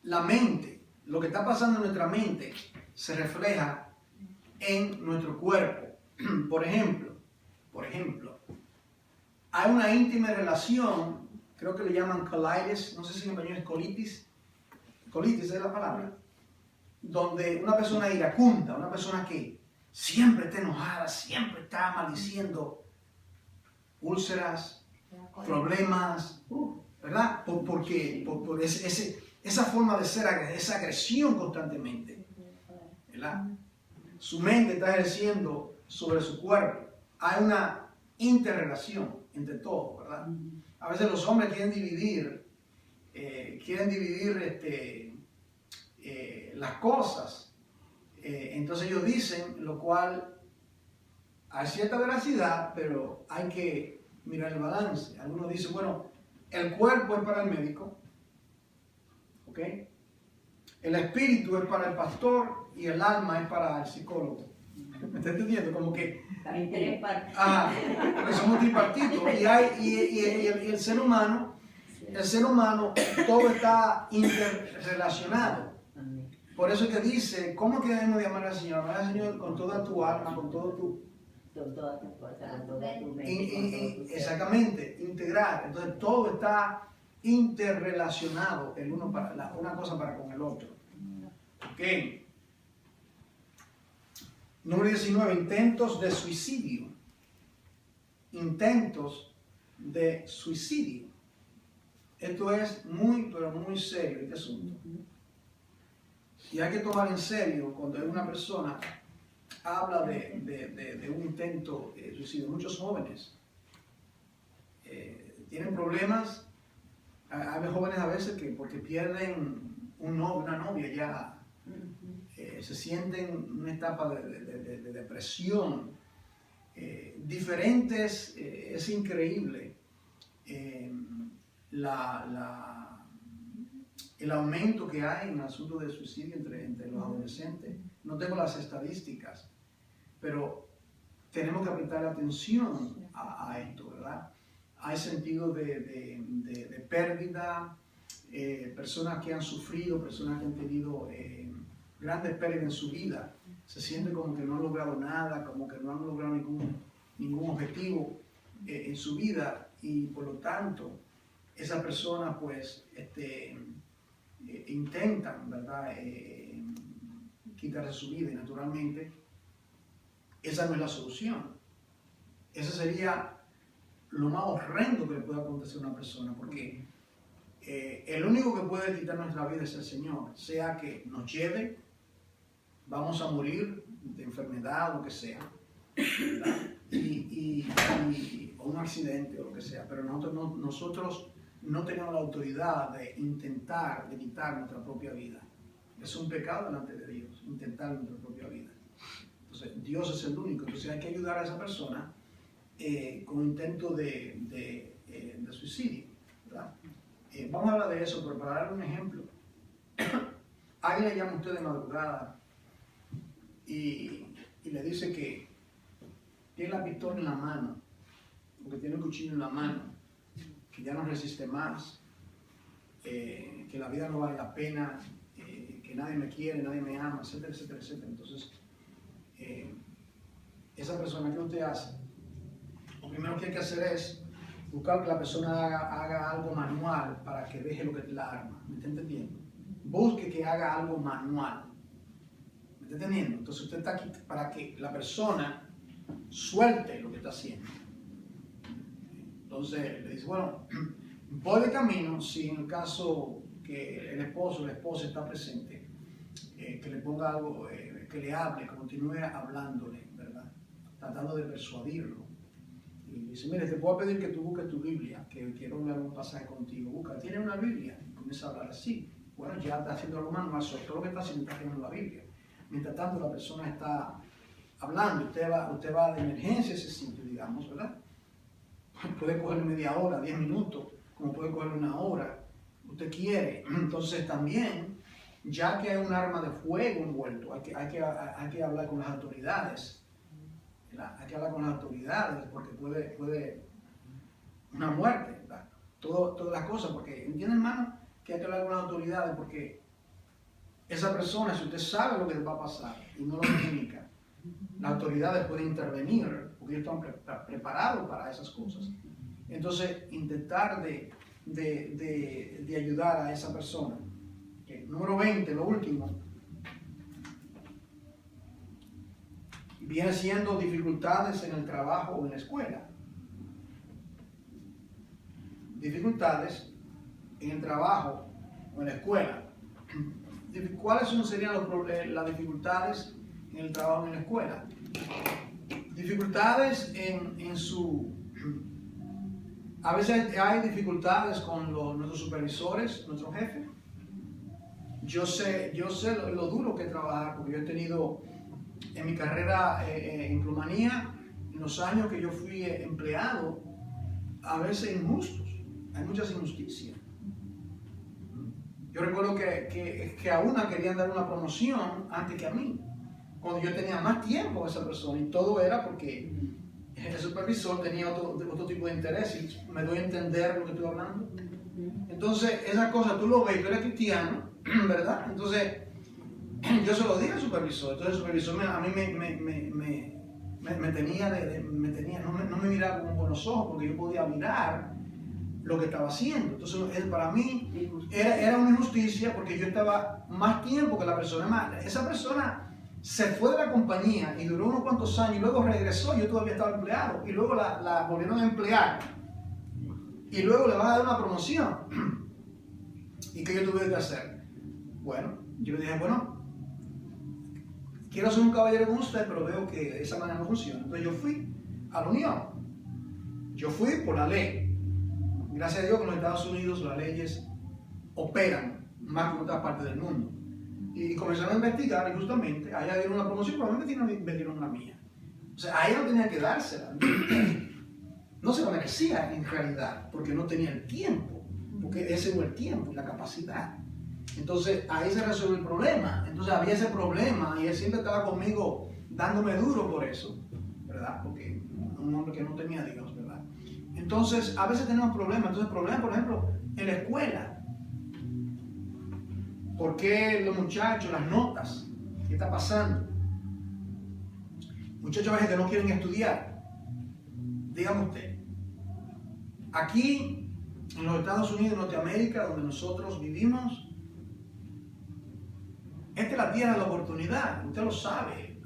la mente, lo que está pasando en nuestra mente, se refleja en nuestro cuerpo. Por ejemplo, hay una íntima relación, creo que le llaman colitis, no sé si en español es colitis es la palabra, donde una persona iracunda, una persona que siempre está enojada, siempre está maldiciendo, úlceras, problemas, ¿verdad? Porque esa forma de ser, esa agresión constantemente, ¿verdad? Su mente está ejerciendo sobre su cuerpo. Hay una interrelación entre todo, ¿verdad? A veces los hombres quieren dividir las cosas. Entonces ellos dicen, lo cual hay cierta veracidad, pero hay que mirar el balance. Algunos dicen, bueno, el cuerpo es para el médico, ¿ok? El espíritu es para el pastor y el alma es para el psicólogo. ¿Me está entendiendo? Como que porque somos tripartitos y el ser humano, todo está interrelacionado. Por eso es que dice, ¿cómo que debemos de amar al Señor? Amar al Señor con toda tu alma, con todo Con todas tus fuerzas, con toda tu mente, con todo tu ser. Exactamente, integrar. Entonces todo está interrelacionado el uno para una cosa para con el otro. Ok. Número 19, intentos de suicidio. Intentos de suicidio. Esto es muy, pero muy serio, este asunto. Y hay que tomar en serio cuando una persona habla de un intento de suicidio. Muchos jóvenes tienen problemas. Hay jóvenes a veces que porque pierden un novio, una novia ya se sienten en una etapa de depresión. Diferentes, es increíble el aumento que hay en el asunto de suicidio entre los adolescentes. No tengo las estadísticas, pero tenemos que prestar atención a esto, ¿verdad? Hay sentido de pérdida, personas que han sufrido, personas que han tenido grandes pérdidas en su vida, se sienten como que no han logrado nada, como que no han logrado ningún objetivo en su vida, y por lo tanto esas personas pues intentan, ¿verdad?, quitarse su vida, y naturalmente esa no es la solución. Ese sería lo más horrendo que le puede acontecer a una persona, porque el único que puede quitar nuestra vida es el Señor, sea que nos lleve, vamos a morir de enfermedad o lo que sea, o un accidente o lo que sea, pero nosotros no tenemos la autoridad de intentar de quitar nuestra propia vida. Es un pecado delante de Dios, intentar nuestra propia vida. Entonces, Dios es el único. Entonces hay que ayudar a esa persona con intento de suicidio, ¿verdad? Vamos a hablar de eso, pero para dar un ejemplo, alguien le llama a usted de madrugada y le dice que tiene la pistola en la mano, o que tiene el cuchillo en la mano, que ya no resiste más, que la vida no vale la pena, que nadie me quiere, nadie me ama, etcétera, etcétera, etcétera. Entonces, esa persona, ¿qué usted hace? Lo primero que hay que hacer es buscar que la persona haga algo manual para que deje lo que es la arma. ¿Me está entendiendo? Busque que haga algo manual. ¿Me está entendiendo? Entonces usted está aquí para que la persona suelte lo que está haciendo. Entonces le dice, bueno, voy de camino, si en el caso que el esposo o la esposa está presente, que le ponga algo, que le hable, que continúe hablándole, ¿verdad? Tratando de persuadirlo. Y dice, mire, te puedo pedir que tú busques tu Biblia, que quiero hablar un pasaje contigo. Busca, ¿tienes una Biblia? Y comienza a hablar así. Bueno, ya está haciendo algo manual, sobre todo lo que está haciendo está haciendo la Biblia. Mientras tanto, la persona está hablando, usted va de emergencia a ese sitio, digamos, ¿verdad? Puede cogerle media hora, 10 minutos, como puede cogerle una hora, usted quiere. Entonces también, ya que hay un arma de fuego envuelto, hay que hablar con las autoridades. Hay que hablar con las autoridades porque puede una muerte, ¿verdad? Todas las cosas, porque entiende, hermano, que hay que hablar con las autoridades porque esa persona, si usted sabe lo que le va a pasar y no lo comunica, las autoridades pueden intervenir porque ellos están preparados para esas cosas. Entonces, intentar de ayudar a esa persona. Okay. Número 20, lo último, viene siendo dificultades en el trabajo o en la escuela. Dificultades en el trabajo o en la escuela. ¿Cuáles serían las dificultades en el trabajo o en la escuela? Dificultades en su... A veces hay dificultades con nuestros supervisores, nuestros jefes. Yo sé lo duro que es trabajar, porque yo he tenido en mi carrera en plumanía, en los años que yo fui empleado, a veces injustos. Hay muchas injusticias. Yo recuerdo que a una querían dar una promoción antes que a mí, cuando yo tenía más tiempo a esa persona, y todo era porque el supervisor tenía otro tipo de interés, y me doy a entender lo que estoy hablando. Entonces, esa cosa tú lo ves, tú eres cristiano, ¿verdad? Entonces, yo se lo dije al supervisor. Entonces el supervisor a mí me tenía, no me miraba con buenos ojos porque yo podía mirar lo que estaba haciendo. Entonces, para mí era una injusticia porque yo estaba más tiempo que la persona más. Esa persona se fue de la compañía y duró unos cuantos años y luego regresó, yo todavía estaba empleado y luego la volvieron a emplear y luego le van a dar una promoción. ¿Y qué yo tuve que hacer? Bueno, yo le dije, bueno, quiero ser un caballero con usted, pero veo que de esa manera no funciona. Entonces yo fui a la unión. Yo fui por la ley. Gracias a Dios que en los Estados Unidos las leyes operan más que en otras partes del mundo. Y comenzaron a investigar y justamente a ella dieron una promoción, probablemente me dieron una mía. O sea, a ella no tenía que dársela. No se lo merecía en realidad, porque no tenía el tiempo. Porque ese fue el tiempo y la capacidad. Entonces ahí se resolvió el problema. Entonces había ese problema y él siempre estaba conmigo dándome duro por eso, ¿verdad? Porque un hombre que no tenía Dios, ¿verdad? Entonces a veces tenemos problemas. Entonces problemas, por ejemplo, en la escuela. ¿Por qué los muchachos, las notas? ¿Qué está pasando? Muchachos a veces que no quieren estudiar. Dígame usted. Aquí en los Estados Unidos, Norteamérica, donde nosotros vivimos, esta es la tierra de la oportunidad, usted lo sabe.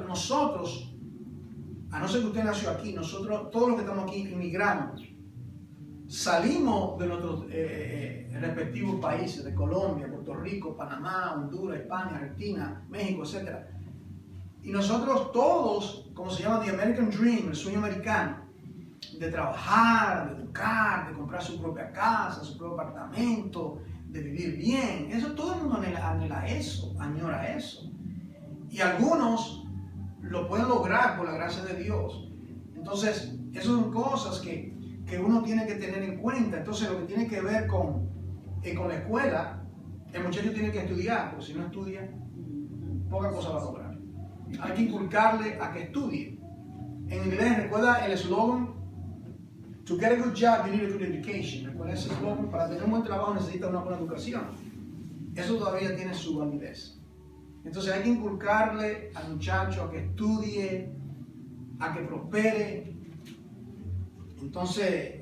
Nosotros, a no ser que usted nació aquí, nosotros, todos los que estamos aquí, inmigramos, salimos de nuestros respectivos países, de Colombia, Puerto Rico, Panamá, Honduras, España, Argentina, México, etc. Y nosotros todos, como se llama The American Dream, el sueño americano, de trabajar, de educar, de comprar su propia casa, su propio apartamento, de vivir bien. Eso todo el mundo anhela eso, añora eso. Y algunos lo pueden lograr por la gracia de Dios. Entonces, esas son cosas que uno tiene que tener en cuenta. Entonces, lo que tiene que ver con la escuela, el muchacho tiene que estudiar, porque si no estudia, poca cosa va a lograr. Hay que inculcarle a que estudie. En inglés, recuerda el eslogan: to get a good job, you need a good education. Recuerda ese eslogan: para tener un buen trabajo necesitas una buena educación. Eso todavía tiene su validez. Entonces hay que inculcarle al muchacho a que estudie, a que prospere, entonces,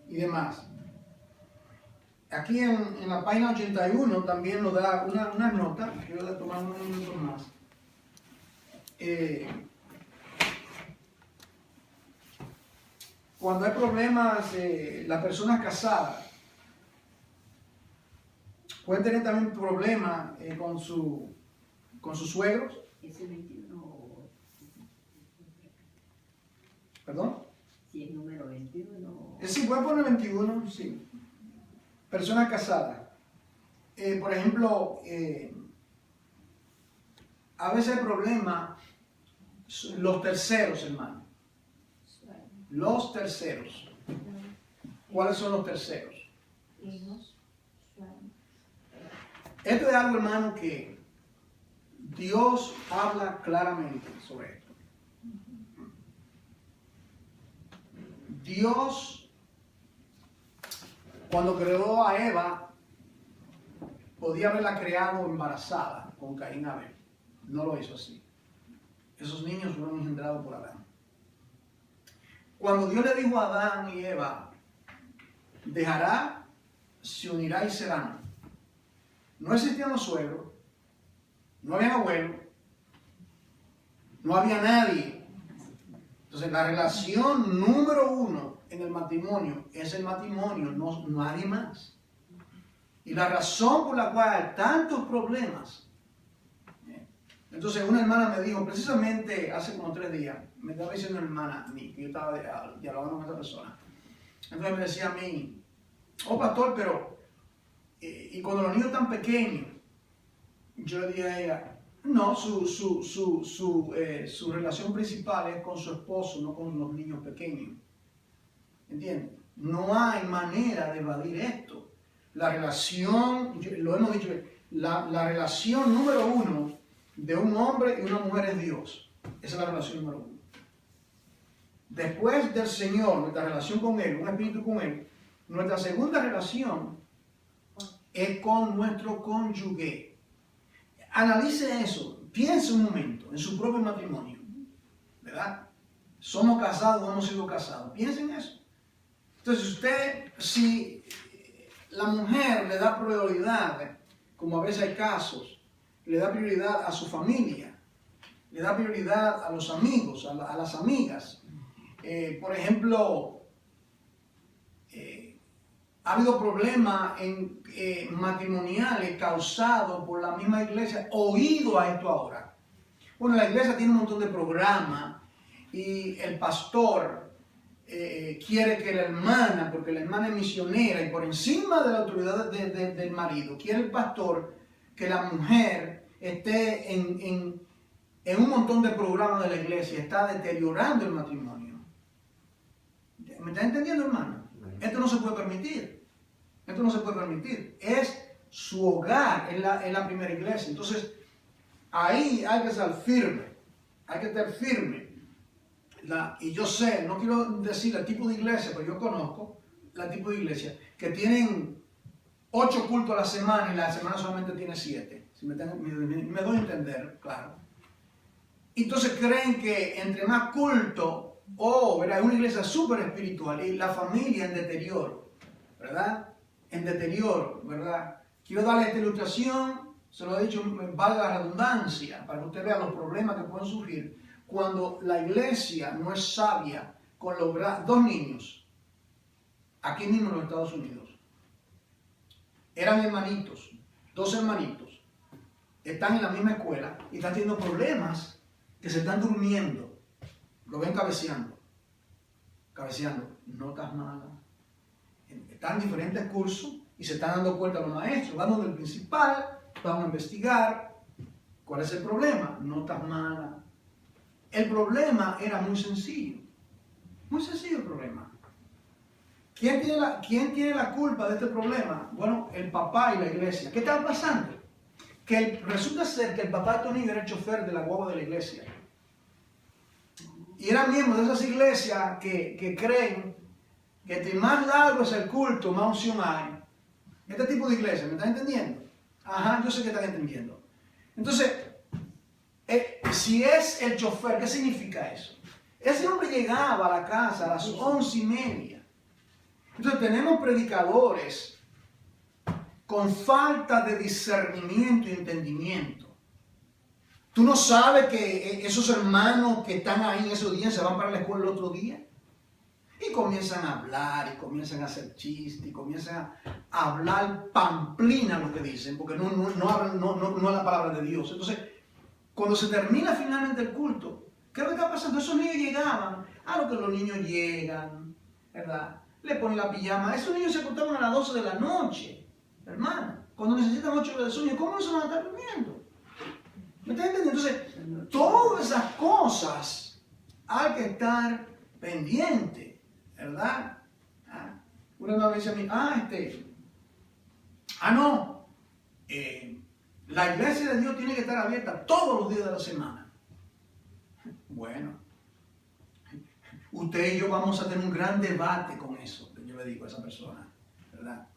y demás. Aquí en la página 81 también nos da una nota, quiero tomar unos minutos más. Cuando hay problemas, las personas casadas pueden tener también problemas con sus suegros. ¿Es el 21? ¿Perdón? Si es número 21. Sí, puede poner 21, sí. Personas casadas. Por ejemplo, a veces el problema, los terceros, hermano. Los terceros. ¿Cuáles son los terceros? Esto es algo, hermano, que Dios habla claramente sobre esto. Dios, cuando creó a Eva, podía haberla creado embarazada con Caín y Abel. No lo hizo así. Esos niños fueron engendrados por Adán. Cuando Dios le dijo a Adán y Eva, dejará, se unirá y serán. No existían los suegros, no había abuelos, no había nadie. Entonces la relación número uno en el matrimonio es el matrimonio, no nadie más. Y la razón por la cual hay tantos problemas. Entonces una hermana me dijo, precisamente hace como 3 días, me estaba diciendo una hermana a mí, que yo estaba dialogando con esa persona. Entonces me decía a mí, oh pastor, pero, y cuando los niños están pequeños, yo le dije a ella, no, su relación principal es con su esposo, no con los niños pequeños. ¿Entiendes? No hay manera de evadir esto. La relación, lo hemos dicho, la relación número uno de un hombre y una mujer es Dios. Esa es la relación número uno. Después del Señor, nuestra relación con Él, un espíritu con Él, nuestra segunda relación es con nuestro cónyuge. Analice eso, piense un momento en su propio matrimonio. ¿verdad? Somos casados o hemos sido casados. Piensen en eso. Entonces, si la mujer le da prioridad, como a veces hay casos, le da prioridad a su familia, le da prioridad a los amigos, a las amigas. Por ejemplo, ha habido problemas matrimoniales causados por la misma iglesia, oído a esto ahora. Bueno, la iglesia tiene un montón de programas y el pastor quiere que la hermana, porque la hermana es misionera y por encima de la autoridad del marido, quiere el pastor que la mujer esté en un montón de programas de la iglesia, está deteriorando el matrimonio. ¿Me está entendiendo, hermano? Esto no se puede permitir. Esto no se puede permitir. Es su hogar, es la primera iglesia. Entonces, ahí hay que estar firme. Hay que estar firme. Y yo sé, no quiero decir el tipo de iglesia, pero yo conozco el tipo de iglesia que tienen 8 cultos a la semana y la semana solamente tiene 7. Si me doy a entender, claro. Entonces creen que entre más culto, ¿verdad? Es una iglesia súper espiritual y la familia en deterioro, ¿verdad? En deterioro, ¿verdad? Quiero darle esta ilustración, se lo he dicho, valga la redundancia, para que usted vea los problemas que pueden surgir cuando la iglesia no es sabia con lograr 2 niños, aquí mismo en los Estados Unidos, eran hermanitos, 2 hermanitos, están en la misma escuela y están teniendo problemas que se están durmiendo, lo ven cabeceando, notas malas, están en diferentes cursos y se están dando cuenta los maestros, van donde el principal, van a investigar cuál es el problema, notas malas. El problema era muy sencillo el problema. ¿Quién tiene la culpa de este problema? Bueno, el papá y la iglesia. ¿Qué estaba pasando? Que resulta ser que el papá de estos niños era el chofer de la guagua de la iglesia. Y eran miembros de esas iglesias que creen que entre más largo es el culto, más unción hay. Este tipo de iglesia, ¿me están entendiendo? Ajá, yo sé que están entendiendo. Entonces, si es el chofer, ¿qué significa eso? Ese hombre llegaba a la casa a las 11:30. Entonces tenemos predicadores con falta de discernimiento y entendimiento. ¿Tú no sabes que esos hermanos que están ahí en esos días se van para la escuela el otro día? Y comienzan a hablar, y comienzan a hacer chistes, y comienzan a hablar pamplina lo que dicen, porque no es la palabra de Dios. Entonces, cuando se termina finalmente el culto, ¿qué es lo que está pasando? Esos niños llegaban, a lo que los niños llegan, ¿verdad? Le ponen la pijama. Esos niños se acostaban a las 12 de la noche, hermano. Cuando necesitan 8 horas de sueño, ¿cómo no se van a estar durmiendo? ¿Me estás entendiendo? Entonces, todas esas cosas hay que estar pendiente, ¿verdad? Una vez me dice a mí, la iglesia de Dios tiene que estar abierta todos los días de la semana. Bueno, usted y yo vamos a tener un gran debate con eso, yo le digo a esa persona, ¿verdad?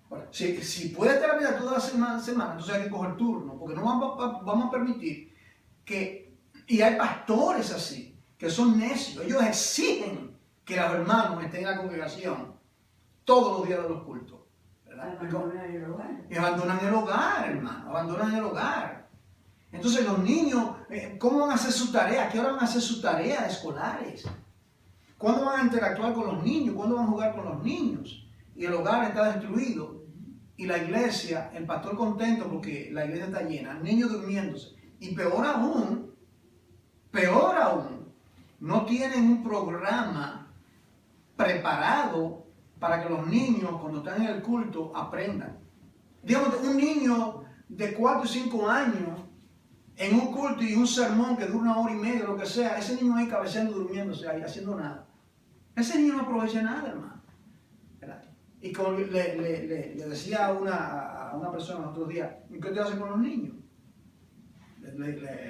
Bueno, si puede estar abierta toda la semana, entonces hay que coger turno, porque no vamos a permitir que, y hay pastores así, que son necios, ellos exigen que los hermanos estén en la congregación todos los días de los cultos. Abandonan el hogar. Y abandonan el hogar, hermano, abandonan el hogar. Entonces los niños, ¿cómo van a hacer su tarea? ¿A qué hora van a hacer sus tareas escolares? ¿Cuándo van a interactuar con los niños? ¿Cuándo van a jugar con los niños? Y el hogar está destruido. Y la iglesia, el pastor contento porque la iglesia está llena, niños durmiéndose. Y peor aún, no tienen un programa preparado para que los niños, cuando están en el culto, aprendan. Digamos, un niño de 4 y 5 años, en un culto y un sermón que dura 1 hora y media, lo que sea, ese niño ahí cabeceando, durmiéndose ahí, haciendo nada. Ese niño no aprovecha nada, hermano. ¿Verdad? Y como le decía a una persona el otro día, ¿qué te hace con los niños?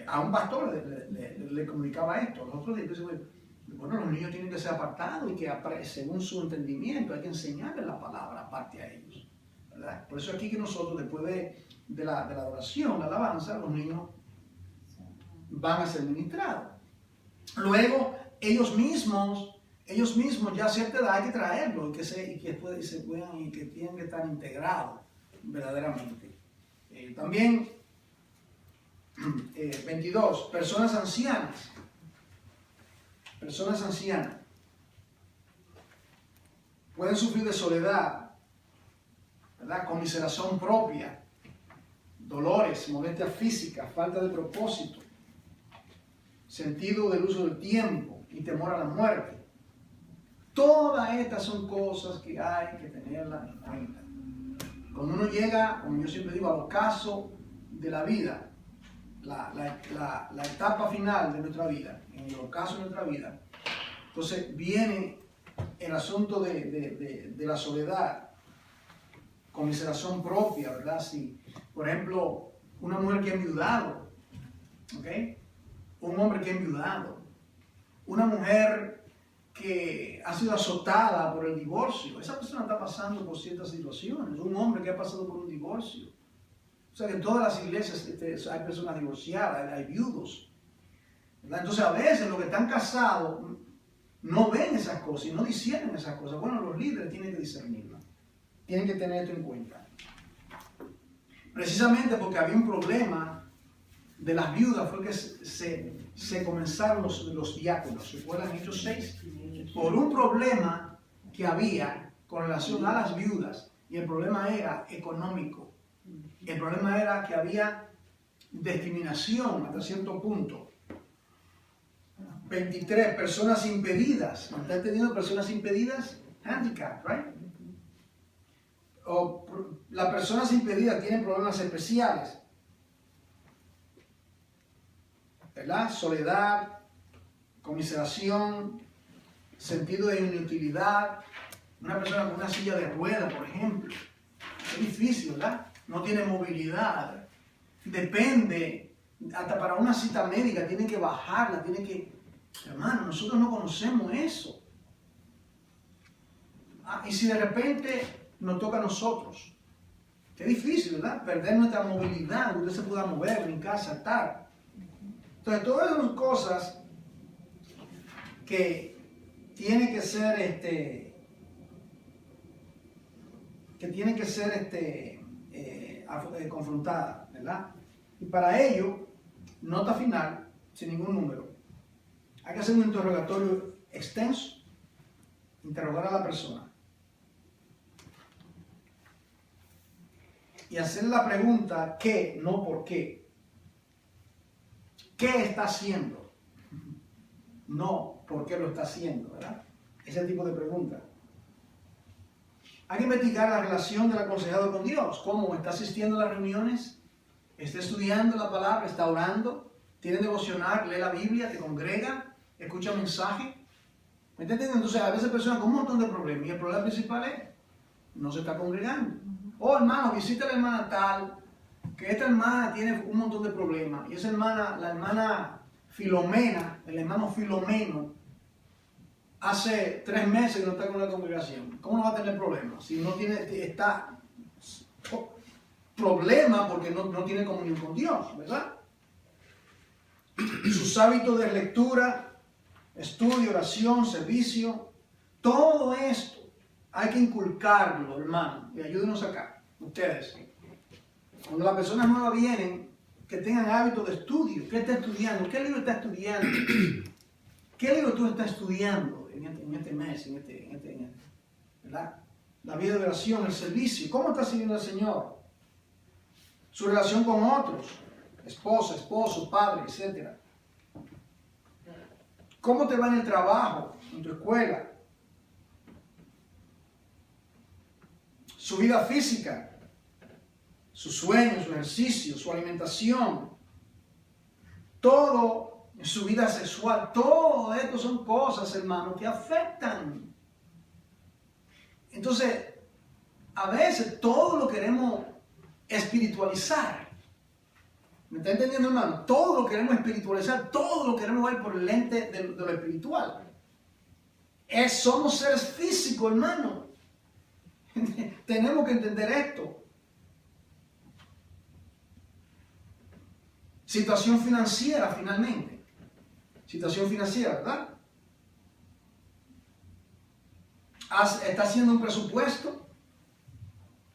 A un pastor le comunicaba esto. Los otros días, bueno, los niños tienen que ser apartados y que según su entendimiento hay que enseñarles la palabra aparte a ellos, ¿verdad? Por eso aquí que nosotros, después de la adoración, la alabanza, los niños van a ser ministrados. Luego, ellos mismos ya a cierta edad hay que traerlo y que tienen que estar integrados verdaderamente. También, 22, personas ancianas. Personas ancianas pueden sufrir de soledad, ¿verdad? Conmiseración propia, dolores, molestias físicas, falta de propósito, sentido del uso del tiempo y temor a la muerte. Todas estas son cosas que hay que tenerlas en cuenta. Cuando uno llega, como yo siempre digo, al ocaso de la vida, la etapa final de nuestra vida, en el ocaso de nuestra vida, entonces viene el asunto de la soledad, conmiseración propia, ¿verdad? Si, por ejemplo, una mujer que ha enviudado, ¿ok? Un hombre que ha enviudado, una mujer que ha sido azotada por el divorcio, esa persona está pasando por ciertas situaciones, un hombre que ha pasado por un divorcio. O sea que en todas las iglesias hay personas divorciadas, hay viudos, ¿verdad? Entonces a veces los que están casados no ven esas cosas y no disciernen esas cosas. Bueno, los líderes tienen que discernirlas, tienen que tener esto en cuenta. Precisamente porque había un problema de las viudas fue que se comenzaron los diáconos. ¿Recuerdan Hechos 6? Por un problema que había con relación a las viudas, y el problema era económico. El problema era que había discriminación hasta cierto punto. 23, personas impedidas. ¿No están teniendo personas impedidas? Handicap, right? O las personas impedidas tienen problemas especiales, ¿verdad? Soledad, conmiseración, sentido de inutilidad. Una persona con una silla de ruedas, por ejemplo, es difícil, ¿verdad? No tiene movilidad, depende, hasta para una cita médica tienen que bajarla, tienen que, hermano, nosotros no conocemos eso. Y si de repente nos toca a nosotros, qué difícil, ¿verdad? Perder nuestra movilidad, que usted se pueda mover, brincar, saltar. Entonces, todas esas cosas que tienen que ser, confrontadas, ¿verdad? Y para ello, nota final, sin ningún número, hay que hacer un interrogatorio extenso, interrogar a la persona y hacerle la pregunta ¿qué? No ¿por qué? ¿Qué está haciendo? No ¿por qué lo está haciendo? ¿Verdad? Ese tipo de preguntas. Hay que investigar la relación del aconsejado con Dios. ¿Cómo? ¿Está asistiendo a las reuniones? ¿Está estudiando la palabra? ¿Está orando? ¿Tiene devocional? ¿Lee la Biblia? ¿Te congrega? ¿Escucha mensaje? ¿Me entiendes? Entonces, a veces personas con un montón de problemas. Y el problema principal es, no se está congregando. Oh, hermano, visita a la hermana tal, que esta hermana tiene un montón de problemas. Y esa hermana, la hermana Filomena, el hermano Filomeno, hace 3 meses que no está con la congregación. ¿Cómo no va a tener problemas? Si no tiene, está problema porque no tiene comunión con Dios, ¿verdad? Sus hábitos de lectura, estudio, oración, servicio, todo esto hay que inculcarlo, hermano. Y ayúdenos acá, ustedes. Cuando las personas nuevas vienen, que tengan hábitos de estudio. ¿Qué está estudiando? ¿Qué libro está estudiando? ¿Qué libro tú estás estudiando en este mes, ¿verdad? La vida de oración, el servicio. ¿Cómo estás sirviendo al Señor? Su relación con otros, esposa, esposo, padre, etc. ¿Cómo te va en el trabajo, en tu escuela? Su vida física, sus sueños, su ejercicio, su alimentación, todo. En su vida sexual, todo esto son cosas, hermanos, que afectan. Entonces, a veces todo lo queremos espiritualizar. ¿Me está entendiendo, hermano? Todo lo queremos espiritualizar, todo lo queremos ver por el lente de lo espiritual. Somos seres físicos, hermano. Tenemos que entender esto. Situación financiera, finalmente. situación financiera, ¿verdad? ¿Estás haciendo un presupuesto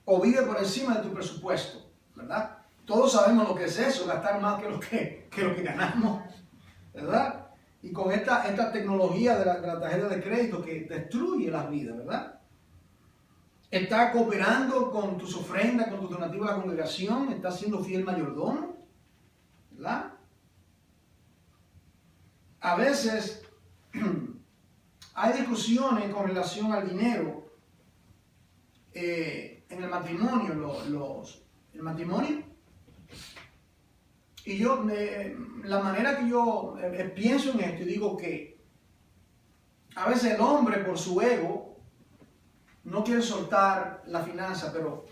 o vive por encima de tu presupuesto? ¿Verdad? Todos sabemos lo que es eso, gastar más que lo que ganamos, ¿verdad? Y con esta tecnología de la tarjeta de crédito que destruye las vidas, ¿verdad? ¿Estás cooperando con tus ofrendas, con tus donativos a la congregación? ¿Estás siendo fiel mayordomo? ¿Verdad? A veces hay discusiones con relación al dinero en el matrimonio, el matrimonio. Y yo, la manera que yo pienso en esto, y digo que a veces el hombre por su ego no quiere soltar la finanza, pero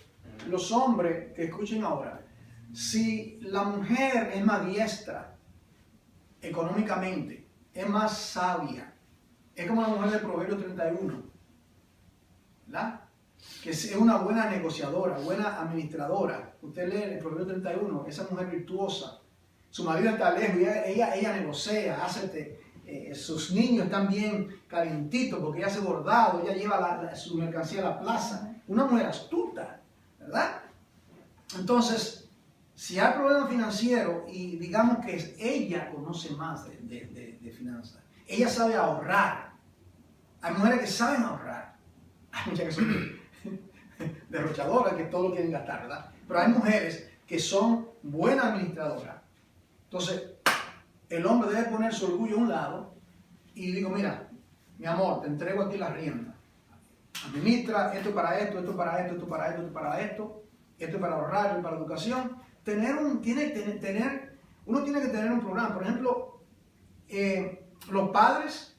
los hombres que escuchen ahora, si la mujer es más diestra económicamente, es más sabia, es como la mujer del Proverbio 31, ¿verdad? Que es una buena negociadora, buena administradora. Usted lee el Proverbio 31, esa mujer virtuosa, su marido está lejos y ella negocia, hace sus niños están bien calentitos porque ella hace bordado, ella lleva su mercancía a la plaza. Una mujer astuta, ¿verdad? Entonces, si hay problema financiero y digamos que ella conoce más de finanzas, ella sabe ahorrar. Hay mujeres que saben ahorrar. Hay muchas que son derrochadoras, que todo lo quieren gastar, ¿verdad? Pero hay mujeres que son buenas administradoras. Entonces, el hombre debe poner su orgullo a un lado y digo, mira, mi amor, te entrego aquí la rienda. Administra esto para esto, esto para esto, esto para esto, esto para esto, esto para ahorrar, esto para educación. Uno tiene que tener un programa. Por ejemplo, los padres,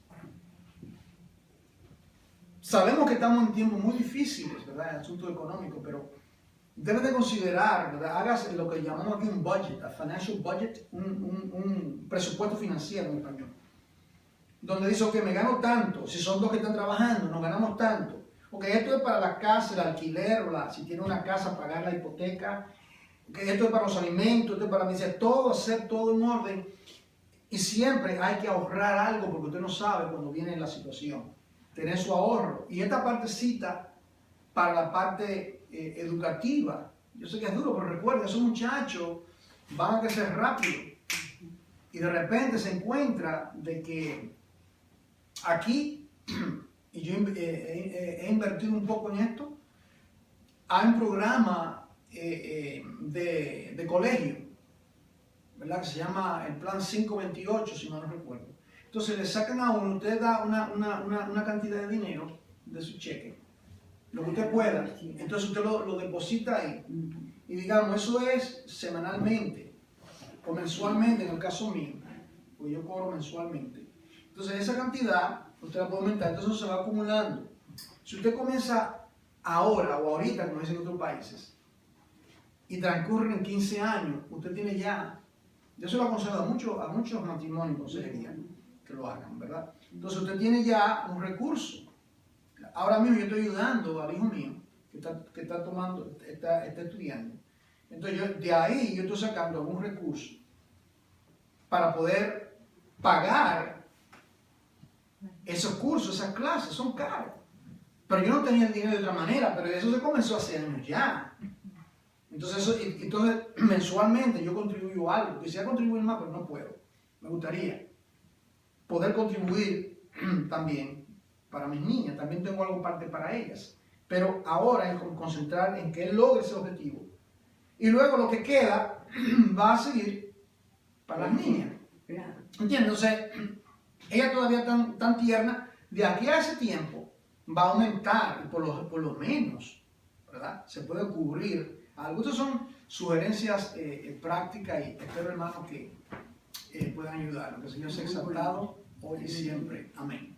sabemos que estamos en tiempos muy difíciles, ¿verdad? En el asunto económico, pero deben de considerar, ¿verdad? Hagas lo que llamamos aquí un budget, a financial budget, un presupuesto financiero en español, donde dice, ok, me gano tanto, si son dos que están trabajando, nos ganamos tanto, ok, esto es para la casa, el alquiler, si tiene una casa, pagar la hipoteca, ok, esto es para los alimentos, esto es para, dice, todo, hacer todo en orden, y siempre hay que ahorrar algo, porque usted no sabe cuando viene la situación, tener su ahorro, y esta partecita, para la parte educativa. Yo sé que es duro, pero recuerda, esos muchachos van a crecer rápido y de repente se encuentra de que aquí, y yo he invertido un poco en esto, hay un programa de colegio, ¿verdad? Que se llama el Plan 528, si mal no recuerdo. Entonces le sacan a uno, usted da una cantidad de dinero de su cheque, lo que usted pueda, entonces usted lo deposita ahí, y digamos, eso es semanalmente, o mensualmente en el caso mío, pues yo cobro mensualmente. Entonces esa cantidad, usted la puede aumentar, entonces eso se va acumulando. Si usted comienza ahora o ahorita, como dicen en otros países, y transcurren 15 años, usted tiene ya, yo se lo aconsejo a muchos matrimonios, consejería, que lo hagan, ¿verdad? Entonces usted tiene ya un recurso. Ahora mismo yo estoy ayudando al hijo mío que está estudiando. Entonces de ahí yo estoy sacando algún recurso para poder pagar esos cursos, esas clases, son caros. Pero yo no tenía el dinero de otra manera, pero eso se comenzó hace años ya. Entonces mensualmente yo contribuyo algo. Quisiera contribuir más, pero no puedo. Me gustaría poder contribuir también para mis niñas, también tengo algo parte para ellas, pero ahora en concentrar en que él logre ese objetivo y luego lo que queda va a seguir para las niñas, ¿entiendes? Entonces ella todavía tan tierna, de aquí a ese tiempo va a aumentar y por lo menos, ¿verdad? Se puede cubrir algo. Estas son sugerencias prácticas y espero, hermanos, que puedan ayudar. Que el Señor sea exaltado hoy y siempre. Amén.